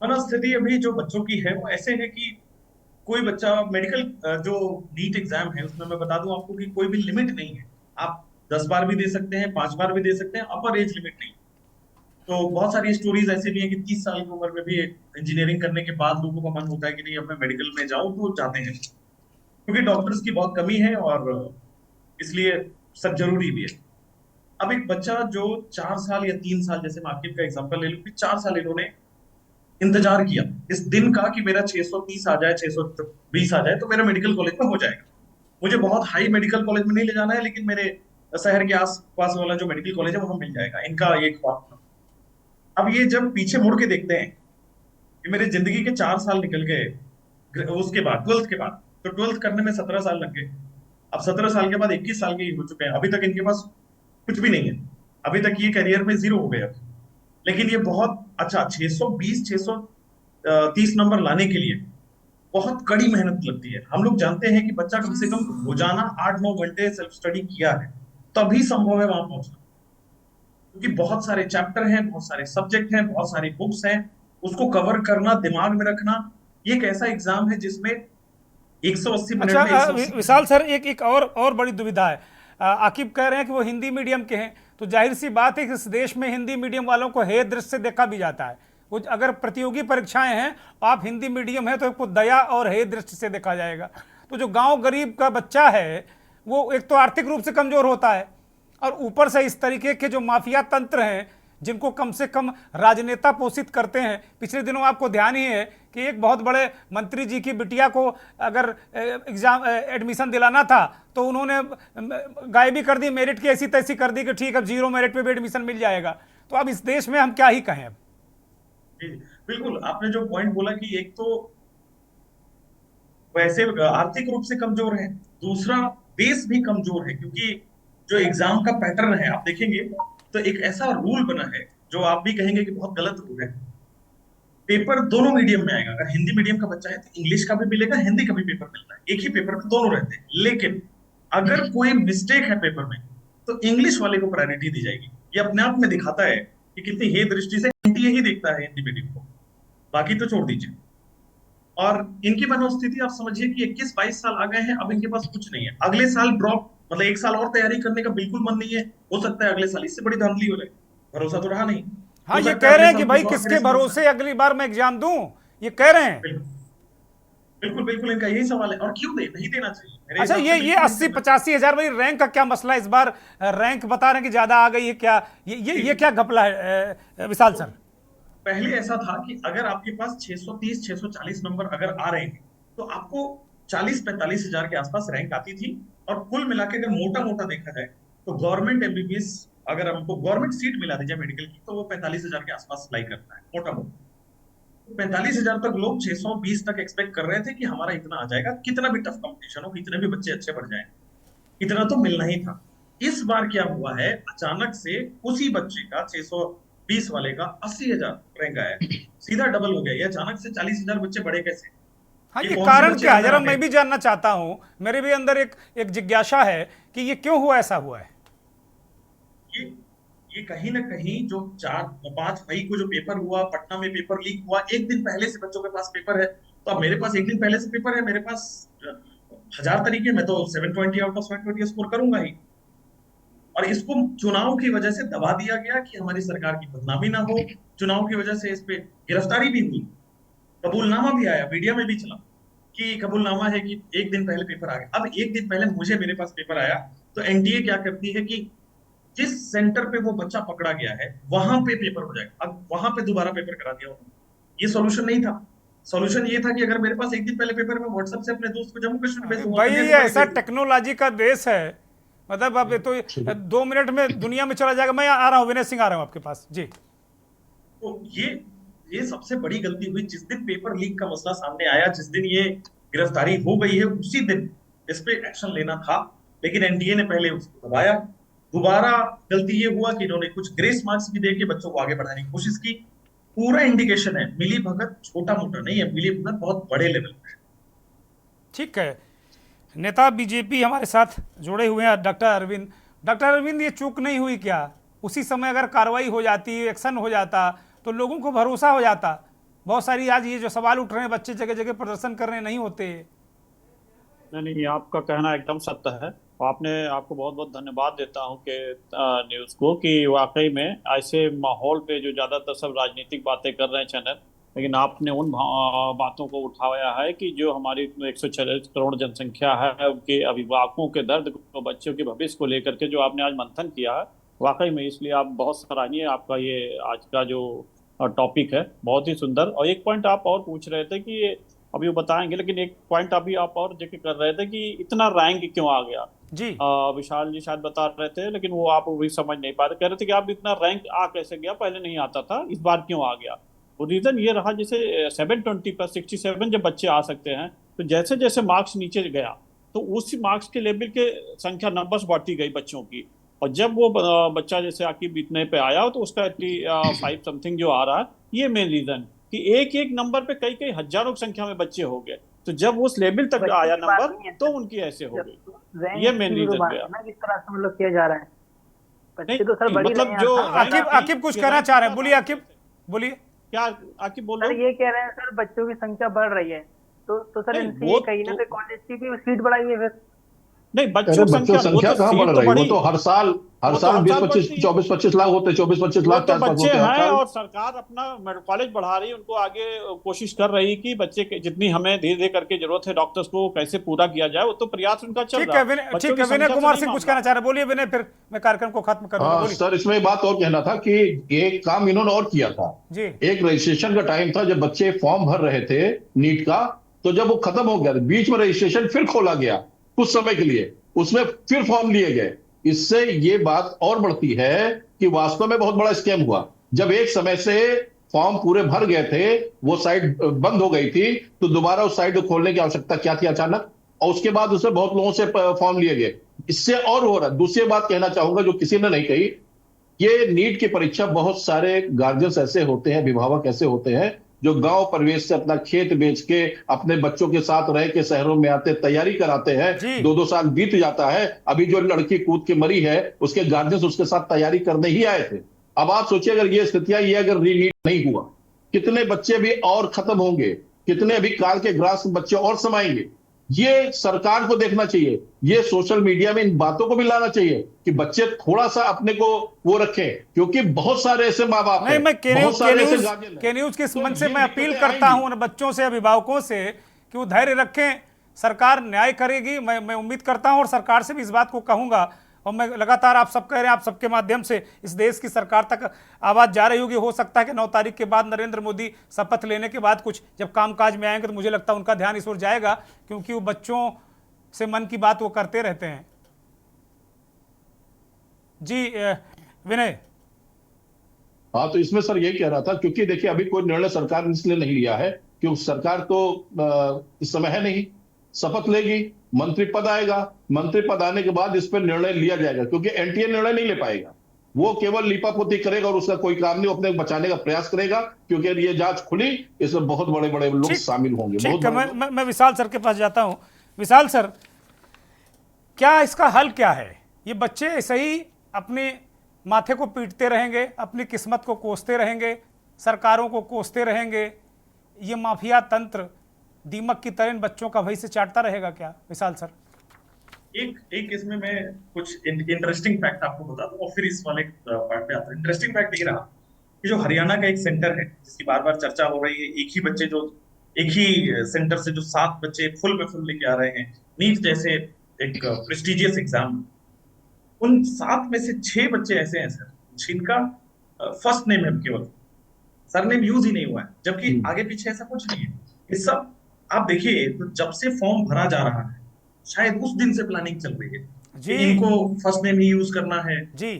मनः स्थिति अभी जो बच्चों की है वो ऐसे है कि कोई बच्चा मेडिकल जो नीट एग्जाम है उसमें मैं बता दूं आपको कि कोई भी लिमिट नहीं है। आप 10 बार भी दे सकते हैं, 5 बार भी दे सकते हैं, अपर एज लिमिट नहीं। तो बहुत सारी स्टोरीज ऐसे भी हैं कि 30 साल की उम्र में भी इंजीनियरिंग करने के बाद लोगों का मन होता है कि नहीं अब मैं मेडिकल में जाऊं, तो जाते हैं, क्योंकि डॉक्टर्स की बहुत कमी है और इसलिए सब जरूरी भी है। अब एक बच्चा जो 4 साल या 3 साल, जैसे मैं आकिब का एग्जांपल ले लूं कि 4 साल इन्होंने इंतजार किया इस दिन का कि मेरा 630 आ जाए, 620 आ जाए तो मेरा मेडिकल कॉलेज में हो जाएगा। मुझे बहुत हाई मेडिकल कॉलेज में नहीं ले जाना है, लेकिन मेरे शहर के आस पास वाला जो मेडिकल कॉलेज है वहां मिल जाएगा, इनका ये ख्वाब था। अब ये जब पीछे मुड़ के देखते हैं कि मेरे जिंदगी के 4 साल निकल गए, उसके बाद 12th के बाद, तो 12th करने में 17 साल लग गए। अब 17 साल के बाद 21 साल के हो चुके हैं, अभी तक इनके पास कुछ भी नहीं है, अभी तक ये करियर में 0 हो गया। लेकिन ये बहुत अच्छा 620-630 नंबर लाने के लिए बहुत कड़ी मेहनत लगती है। हम लोग जानते हैं कि बच्चा कम से कम रोजाना 8-9 घंटे सेल्फ स्टडी किया है, तभी संभव है वहां पहुंचना, क्योंकि बहुत सारे चैप्टर हैं, बहुत सारे सब्जेक्ट हैं, बहुत सारी बुक्स हैं, उसको कवर करना, दिमाग में रखना। ये एक ऐसा एग्जाम है जिसमें 180 मिनट में अच्छा विशाल सर, एक और बड़ी दुविधा है। आकिब कह रहे हैं कि वो हिंदी मीडियम के हैं, तो जाहिर सी बात है कि इस देश में हिंदी मीडियम वालों को हेय दृष्टि से देखा भी जाता है। वो अगर प्रतियोगी परीक्षाएं हैं, आप हिंदी मीडियम है तो आपको दया और हेय दृष्टि से देखा जाएगा। तो जो गांव गरीब का बच्चा है वो एक तो आर्थिक रूप से कमजोर होता है, और ऊपर से इस तरीके के जो माफिया तंत्र हैं जिनको कम से कम राजनेता पोषित करते हैं। पिछले दिनों आपको ध्यान ही है कि एक बहुत बड़े मंत्री जी की बिटिया को अगर एग्जाम एडमिशन दिलाना था तो उन्होंने गायबी कर दी, मेरिट की ऐसी तैसी कर दी कि ठीक अब 0 मेरिट पे भी एडमिशन मिल जाएगा। तो अब इस देश में हम क्या ही कहें। बिल्कुल, आपने जो पॉइंट बोला कि एक तो वैसे आर्थिक रूप से कमजोर है, दूसरा बेस भी कमजोर है, क्योंकि जो एग्जाम का पैटर्न है आप देखेंगे तो एक ऐसा रूल बना है जो आप भी कहेंगे कि बहुत गलत रूल है। पेपर दोनों मीडियम में आएगा। अगर हिंदी मीडियम का बच्चा है तो इंग्लिश का भी मिलेगा, हिंदी का भी पेपर मिलता है, एक ही पेपर में दोनों रहते हैं। लेकिन अगर कोई मिस्टेक है पेपर में तो इंग्लिश वाले को प्रायोरिटी दी जाएगी। ये अपने आप में दिखाता है कि कितनी हेय दृष्टि से एनटीए ही देखता है हिंदी मीडियम को, बाकी तो छोड़ दीजिए। और इनकी मनोस्थिति आप समझिए कि 21-22 साल आ गए हैं, अब इनके पास कुछ नहीं है। अगले साल ड्रॉप, मतलब एक साल और तैयारी करने का बिल्कुल मन नहीं है। हो सकता है अगले साल इससे बड़ी धांधली हो जाए, भरोसा तो रहा नहीं। हाँ, हो ये सकता है कह रहे अगले हैं कि साल भाई कुछ और किसके मेरे से भरोसे अगली बार मैं एग्जाम दूं, ये कह रहे हैं। बिल्कुल बिल्कुल इनका यही सवाल है। और क्यों नहीं देना चाहिए मेरे अच्छा, हिसाब से ये बिल्कुल 80-85 हजार भाई रैंक का क्या मसला है इस बार? रैंक बता रहे हैं कि ज्यादा आ गई है, क्या ये क्या घपला है विशाल सर? पहले ऐसा था कि अगर आपके पास 630 640 नंबर अगर आ रहे हैं तो आपको 40-45 हजार के आसपास रैंक आती थी। और कुल मिला के अगर मोटा मोटा देखा जाए तो गवर्नमेंट एमबीबीएस, अगर हमको गवर्नमेंट सीट मिला दीजिए मेडिकल की, तो वो 45 हजार के आसपास अप्लाई करता है मोटा मोटा। 45 हजार तक लोग 620 तक एक्सपेक्ट कर रहे थे कि हमारा इतना आ जाएगा, कितना भी टफ कंपटीशन हो, कितने भी बच्चे अच्छे बढ़ जाए, इतना तो मिलना ही था। इस बार क्या हुआ है, अचानक से उसी बच्चे का 620 वाले का 80,000 रैंक आया, सीधा डबल हो गया। ये अचानक से 40,000 बच्चे बढ़े कैसे? हाँ, ये कौन से कारण बच्चे क्या है अंदर जरा आ मैं गए? भी जानना चाहता हूं। मेरे भी अंदर एक जिज्ञासा है कि ये क्यों हुआ, ऐसा हुआ है। ये कहीं ना कहीं जो 4-5 मई को जो पेपर हुआ, पटना में पेपर लीक हुआ, एक दिन पहले से बच्चों के पास पेपर है। तो अब मेरे पास एक दिन पहले से पेपर है, मेरे पास 1000 तरीके, मैं तो 720 आउट ऑफ 720 स्कोर करूंगा ही। और इसको चुनाव की वजह से दबा दिया गया कि हमारी सरकार की बदनामी ना हो। चुनाव की वजह से इस पे गिरफ्तारी भी हुई, कबूलनामा भी आया, मीडिया में भी चला कि कबूलनामा है कि एक दिन पहले पेपर आ गया। अब एक दिन पहले मेरे पास पेपर आया तो एनटीए क्या करती है कि जिस सेंटर पे वो बच्चा पकड़ा गया है वहां पे पेपर हो जाएगा। अब वहां पे दोबारा पेपर करा दिया उन्होंने। ये सॉल्यूशन नहीं था। सॉल्यूशन ये था कि अगर मेरे पास एक दिन पहले पेपर, मैं व्हाट्सएप से अपने दोस्त को जम्मू कश्मीर भेज दूंगा, भाई ये कन्याकुमारी ऐसा भेज दूंगा। टेक्नोलॉजी का देश है, मतलब अब तो 2 मिनट में दुनिया में चला जाएगा। मैं आ रहा हूँ विनय सिंह, आ रहा हूँ आपके पास जी। तो ये सबसे बड़ी गलती हुई। जिस दिन पेपर लीक का मसला सामने आया, जिस दिन ये गिरफ्तारी हो गई है, उसी दिन इस पे एक्शन लेना था, लेकिन एनडीए ने पहले उसको दबाया। दोबारा गलती ये हुआ कि इन्होंने कुछ ग्रेस मार्क्स भी देके बच्चों को आगे बढ़ाने की कोशिश की। पूरा इंडिकेशन है मिली भगत छोटा मोटा नहीं है, मिली भगत बहुत बड़े लेवल पे है। ठीक है, नेता बीजेपी हमारे साथ जुड़े हुए हैं डॉक्टर अरविंद। डॉक्टर अरविंद, ये चूक नहीं हुई क्या? उसी समय अगर कार्रवाई हो जाती, एक्शन हो जाता, तो लोगों को भरोसा हो जाता। बहुत सारी आज ये जो सवाल उठ रहे हैं, बच्चे जगह जगह प्रदर्शन कर रहे नहीं होते। नहीं, आपका कहना एकदम सत्य है। आपको बहुत बहुत धन्यवाद देता हूं कि न्यूज़ को, कि वाकई में ऐसे माहौल पे जो ज़्यादातर सब राजनीतिक बातें कर रहे हैं चैनल, लेकिन आपने उन बातों को उठाया है कि जो हमारी 140 करोड़ जनसंख्या है, उनके अभिभावकों के दर्द को, बच्चों के भविष्य को लेकर के जो आपने आज मंथन किया है, वाकई में इसलिए आप बहुत सराहनीय। आपका ये आज का जो टॉपिक है बहुत ही सुंदर। और एक पॉइंट आप और पूछ रहे थे कि ये अभी वो बताएंगे, लेकिन एक पॉइंट अभी आप और जिक्र कर रहे थे कि इतना रैंक क्यों आ गया जी। विशाल जी शायद बता रहे थे, लेकिन वो आप भी समझ नहीं पा रहे। कह रहे थे कि आप इतना रैंक आ कैसे गया, पहले नहीं आता था, इस बार क्यों आ गया? वो रीजन ये रहा, जैसे 720+67 जब बच्चे आ सकते हैं, तो जैसे जैसे मार्क्स नीचे गया तो उसी मार्क्स के लेवल के संख्या नंबर्स बढ़ती गई बच्चों की। और जब वो बच्चा जैसे आकिब इतने पे आया तो उसका 85 समथिंग जो आ रहा है, ये मेन रीजन कि एक एक नंबर पे कई कई हजारों की संख्या में बच्चे हो गए। तो जब उस लेवल तक आया नंबर तो उनकी ऐसे हो गई। ये मेन रीजन गया। किस तरह से मतलब किया जा रहा है, नहीं, बच्चे तो सर बड़ी मतलब जो आकिब कुछ कहना चाह रहे हैं, बोलिए आकिब, बोलिए। क्या आकिब बोलो? सर ये कह रहे हैं सर बच्चों की संख्या बढ़ रही है, तो सर इनसे ये कहीं ना कॉलेज की भी सीट बढ़ाइए फिर। नहीं, बच्चों की संख्या कहाँ बढ़ रही है? वो तो हर साल 24-25 लाख होते, 24-25 लाख तो बच्चे हैं। और सरकार अपना कॉलेज बढ़ा रही है, उनको आगे कोशिश कर रही है कि बच्चे जितनी हमें धीरे धीरे करके जरूरत है डॉक्टर्स को कैसे पूरा किया जाए, वो तो प्रयास उनका चल रहा है। ठीक है, विनय कुमार सिंह कुछ कहना चाह रहे हैं, बोलिए विनय, फिर मैं कार्यक्रम को खत्म करूंगा। सर, इसमें बात और कहना था कि एक काम इन्होंने और किया था जी। एक रजिस्ट्रेशन का टाइम था जब बच्चे फॉर्म भर रहे थे नीट का, तो जब वो खत्म हो गया, बीच में रजिस्ट्रेशन फिर खोला गया कुछ समय के लिए, उसमें फिर फॉर्म लिए गए। इससे ये बात और बढ़ती है कि वास्तव में बहुत बड़ा स्कैम हुआ। जब एक समय से फॉर्म पूरे भर गए थे, वो साइट बंद हो गई थी, तो दोबारा उस साइट को खोलने की आवश्यकता क्या थी अचानक, और उसके बाद उसमें बहुत लोगों से फॉर्म लिए गए। इससे और हो रहा। दूसरी बात कहना चाहूंगा जो किसी ने नहीं कही, ये नीट की परीक्षा बहुत सारे गार्जियंस ऐसे होते हैं, अभिभावक ऐसे होते हैं जो गांव परिवेश से अपना खेत बेच के अपने बच्चों के साथ रह के शहरों में आते, तैयारी कराते हैं। 2-2 साल बीत जाता है, अभी जो लड़की कूद के मरी है उसके गार्जियंस उसके साथ तैयारी करने ही आए थे। अब आप सोचिए अगर ये स्थितियां, ये अगर रीनीट नहीं हुआ, कितने बच्चे भी और खत्म होंगे। कितने अभी काल के ग्रास बच्चे और समाएंगे। ये सरकार को देखना चाहिए, ये सोशल मीडिया में इन बातों को भी लाना चाहिए कि बच्चे थोड़ा सा अपने को वो रखें, क्योंकि बहुत सारे ऐसे माँ बाप नहीं, हैं, मैं बहुत सारे ऐसे गार्जियन हैं। के न्यूज के इस तो मंच से ये मैं अपील दिक्कतें करता आएंगी। हूं उन बच्चों से, अभिभावकों से कि वो धैर्य रखें, सरकार न्याय करेगी। मैं उम्मीद करता हूं और सरकार से भी इस बात को कहूंगा, और मैं लगातार आप सब कह रहे हैं, आप सबके माध्यम से इस देश की सरकार तक आवाज जा रही होगी। हो सकता है कि 9 तारीख के बाद नरेंद्र मोदी शपथ लेने के बाद कुछ जब कामकाज में आएंगे तो मुझे लगता है उनका ध्यान इस ओर जाएगा, क्योंकि वो बच्चों से मन की बात वो करते रहते हैं। जी विनय। हाँ, तो इसमें सर यही कह रहा था, क्योंकि देखिए अभी कोई निर्णय सरकार ने इसलिए नहीं लिया है क्योंकि सरकार तो इस समय है नहीं, शपथ लेगी, मंत्री पद आएगा, मंत्री पद आने के बाद इस पर निर्णय लिया जाएगा, क्योंकि एनटीए निर्णय नहीं ले पाएगा, वो केवल लीपापोती करेगा और उसका कोई काम नहीं, अपने बचाने का प्रयास करेगा, क्योंकि ये जांच खुली, इसमें बहुत बड़े बड़े लोग शामिल होंगे। ठीक है, मैं विशाल सर के पास जाता हूं। विशाल सर, क्या इसका हल क्या है? ये बच्चे ऐसे ही अपने माथे को पीटते रहेंगे, अपनी किस्मत को कोसते रहेंगे, सरकारों को कोसते रहेंगे, ये माफिया तंत्र दीमक की तरह इन बच्चों का वही से चाटता रहेगा क्या? विशाल सर। एक इसमें मैं कुछ इंटरेस्टिंग फैक्ट आपको बता दूं और फिर इस वाले पार्ट पे आता हूं। इंटरेस्टिंग फैक्ट ये रहा कि जो हरियाणा का एक सेंटर है जिसकी बार बार चर्चा हो रही है, एक ही सेंटर से जो 7 बच्चे फुल में फुल लेके आ रहे हैं, नीट जैसे एक प्रेस्टिजियस एग्जाम, उन 7 में से 6 बच्चे ऐसे हैं सर जिनका फर्स्ट नेम है केवल, सरनेम यूज ही नहीं हुआ है, जबकि आगे पीछे ऐसा कुछ नहीं है। ये सब आप देखिए, तो जब से फॉर्म भरा जा रहा है शायद उस दिन से प्लानिंग चल रही है कि इनको फर्स्ट नेम ही यूज करना है,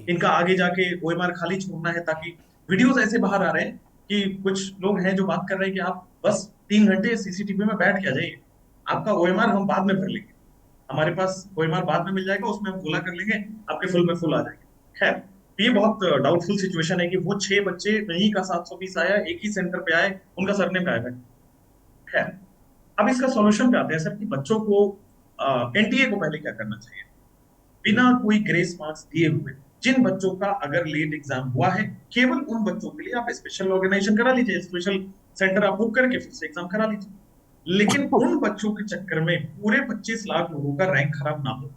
इनका आगे जाके ओएमआर खाली छोड़ना है, ताकि वीडियोस ऐसे बाहर आ रहे हैं कि कुछ लोग हैं जो बात कर रहे हैं कि आप बस 3 घंटे सीसीटीवी में बैठ के आ जाइए, आपका ओएमआर हम बाद में भर लेंगे, हमारे पास ओएमआर बाद में मिल जाएगा, उसमें हम गोला कर लेंगे, आपके फुल में फुल आ जाएंगे। खैर, ये बहुत डाउटफुल सिचुएशन है कि वो 6 बच्चे नहीं का 720 आया, एक ही सेंटर पे आए, उनका सरनेम गायब है। खैर, अब इसका सॉल्यूशन पे आते हैं सर कि बच्चों को एनटीए को पहले क्या करना चाहिए। बिना कोई ग्रेस मार्क्स दिए हुए जिन बच्चों का अगर लेट एग्जाम हुआ है, केवल उन बच्चों के लिए आप स्पेशल ऑर्गेनाइजेशन करा लीजिए, स्पेशल सेंटर आप बुक करके फिर से एग्जाम करा लीजिए, लेकिन उन बच्चों के चक्कर में पूरे 25 लाख लोगों का रैंक खराब ना हो।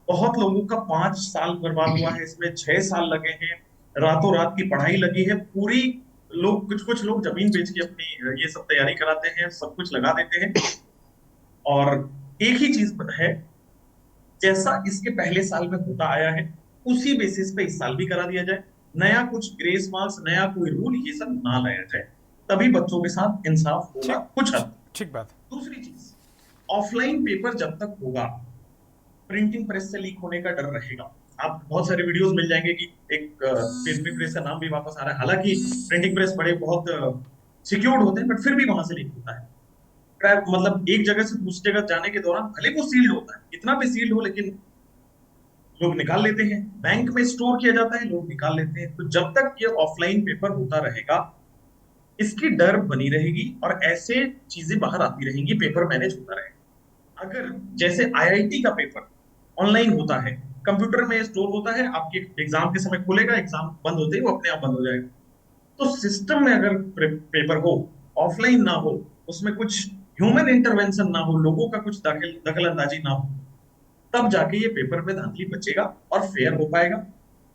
बहुत लोगों का 5 साल बर्बाद हुआ है, इसमें 6 साल लगे हैं, रातों रात की पढ़ाई लगी है, पूरी लोग कुछ लोग जमीन बेच के अपनी ये सब तैयारी कराते हैं, सब कुछ लगा देते हैं। और एक ही चीज है, जैसा इसके पहले साल में होता आया है उसी बेसिस पे इस साल भी करा दिया जाए, नया कुछ ग्रेस मार्क्स, नया कोई रूल ये सब ना लाया जाए, तभी बच्चों के साथ इंसाफ होगा कुछ हद। ठीक बात। दूसरी चीज, ऑफलाइन पेपर जब तक होगा प्रिंटिंग प्रेस से लीक होने का डर रहेगा। आप बहुत सारे वीडियोस मिल जाएंगे कि एक प्रिंटिंग प्रेस का नाम भी वापस आ रहा है, हालांकि प्रिंटिंग प्रेस बड़े बहुत सिक्योर्ड होते हैं, बट फिर भी वहां से लीक होता है। मतलब एक जगह से दूसरी जगह जाने के दौरान भले वो सील्ड होता है, कितना भी सील्ड हो, लेकिन लोग निकाल लेते हैं, बैंक में स्टोर किया जाता है, लोग निकाल लेते हैं। तो जब तक ये ऑफलाइन पेपर होता रहेगा इसकी डर बनी रहेगी और ऐसे चीजें बाहर आती रहेंगी, पेपर मैनेज होता रहेगा। अगर जैसे आईआईटी का पेपर ऑनलाइन होता है, कंप्यूटर में स्टोर होता है, आपके एग्जाम के समय खुलेगा, एग्जाम बंद होते ही वो अपने आप बंद हो जाएगा। तो सिस्टम में अगर पेपर हो, ऑफलाइन ना हो, उसमें कुछ ह्यूमन इंटरवेंशन ना हो, लोगों का कुछ दखल अंदाजी ना हो, तब जाके ये पेपर पे धांधली बचेगा और फेयर हो पाएगा।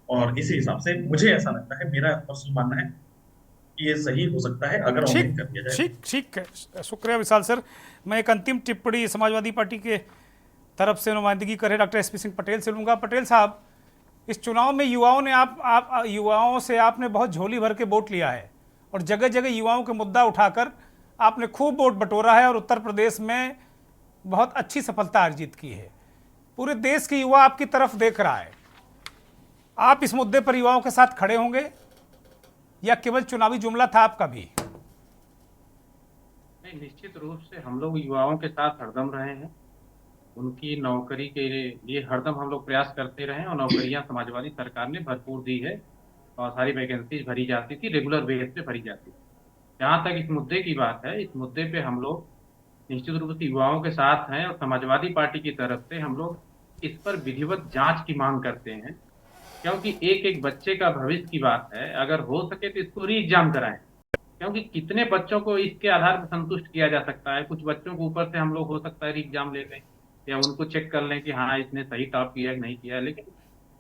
और इसी हिसाब से मुझे ऐसा लगता है, मेरा पर्सनल मानना है कि ये सही हो सकता है अगर ऑनलाइन कर दिया जाए। ठीक है, शुक्रिया विशाल सर। मैं एक अंतिम टिप्पणी समाजवादी पार्टी के तरफ से नुमाइंदगी करे डॉक्टर एसपी सिंह पटेल से लूंगा। पटेल साहब, इस चुनाव में युवाओं से आपने बहुत झोली भर के वोट लिया है और जगह जगह युवाओं के मुद्दा उठाकर आपने खूब वोट बटोरा है और उत्तर प्रदेश में बहुत अच्छी सफलता अर्जित की है। पूरे देश के युवा आपकी तरफ देख रहा है, आप इस मुद्दे पर युवाओं के साथ खड़े होंगे या केवल चुनावी जुमला था आपका भी? नहीं, निश्चित रूप से हम लोग युवाओं के साथ हरदम रहे हैं, उनकी नौकरी के लिए हरदम हम लोग प्रयास करते रहे और नौकरियां समाजवादी सरकार ने भरपूर दी है और सारी वैकेंसीज भरी जाती थी, रेगुलर बेस पे भरी जाती थी। जहाँ तक इस मुद्दे की बात है, इस मुद्दे पे हम लोग निश्चित रूप से युवाओं के साथ हैं और समाजवादी पार्टी की तरफ से हम लोग इस पर विधिवत जांच की मांग करते हैं, क्योंकि एक एक बच्चे का भविष्य की बात है। अगर हो सके तो इसको री एग्जाम कराएं, क्योंकि कितने बच्चों को इसके आधार पर संतुष्ट किया जा सकता है। कुछ बच्चों को ऊपर से हम लोग हो सकता है एग्जाम ले लें या उनको चेक कर लें कि हाँ इसने सही टॉप किया है कि नहीं किया है, लेकिन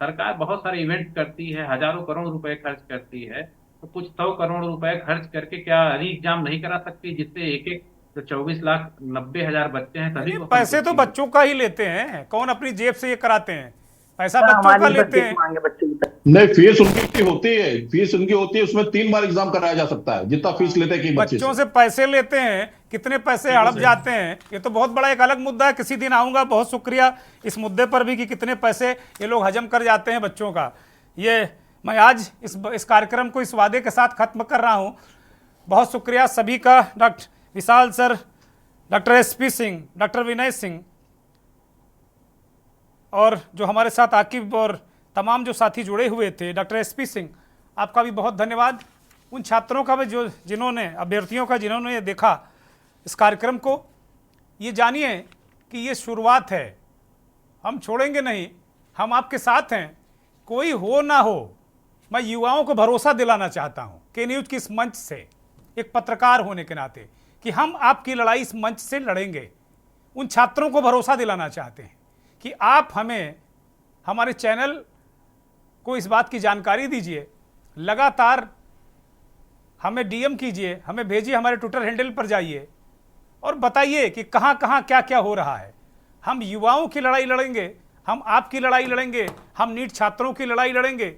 सरकार बहुत सारे इवेंट करती है, हजारों करोड़ रुपए खर्च करती है, तो कुछ 100 करोड़ रुपए खर्च करके क्या री एग्जाम नहीं करा सकती, जिससे एक एक जो 24,90,000 बच्चे हैं सभी को पैसे तो संतुष्टि हो। बच्चों का ही लेते हैं, कौन अपनी जेब से ये कराते हैं? पैसा सर, बच्चों का हमारी लेते बस हैं। मांगे बच्चे की। नहीं, फीस उनकी होती है, फीस उनकी होती है, उसमें 3 बार एग्जाम कराया जा सकता है जितना फीस लेते हैं कि बच्चे बच्चों से पैसे लेते हैं, कितने पैसे हड़प जाते हैं, ये तो बहुत बड़ा एक अलग मुद्दा है। किसी दिन आऊंगा, बहुत शुक्रिया इस मुद्दे पर भी कि कितने पैसे ये लोग हजम कर जाते हैं बच्चों का। ये मैं आज इस कार्यक्रम को इस वादे के साथ खत्म कर रहा हूं। बहुत शुक्रिया सभी का, doctor Vishal sir, doctor SP Singh, doctor Vinay Singh, और जो हमारे साथ आकिब और तमाम जो साथी जुड़े हुए थे, डॉक्टर एसपी सिंह, आपका भी बहुत धन्यवाद। उन छात्रों का भी जिन्होंने, अभ्यर्थियों का जिन्होंने ये देखा इस कार्यक्रम को, ये जानिए कि ये शुरुआत है, हम छोड़ेंगे नहीं, हम आपके साथ हैं। कोई हो ना हो, मैं युवाओं को भरोसा दिलाना चाहता हूँ के न्यूज़ की इस मंच से, एक पत्रकार होने के नाते, कि हम आपकी लड़ाई इस मंच से लड़ेंगे। उन छात्रों को भरोसा दिलाना चाहते हैं कि आप हमें, हमारे चैनल को इस बात की जानकारी दीजिए, लगातार हमें डीएम कीजिए, हमें भेजिए, हमारे ट्विटर हैंडल पर जाइए और बताइए कि कहाँ कहाँ क्या क्या हो रहा है। हम युवाओं की लड़ाई लड़ेंगे, हम आपकी लड़ाई लड़ेंगे, हम नीट छात्रों की लड़ाई लड़ेंगे।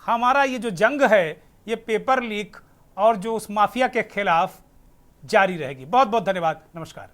हमारा ये जो जंग है, ये पेपर लीक और जो उस माफिया के खिलाफ जारी रहेगी। बहुत बहुत धन्यवाद, नमस्कार।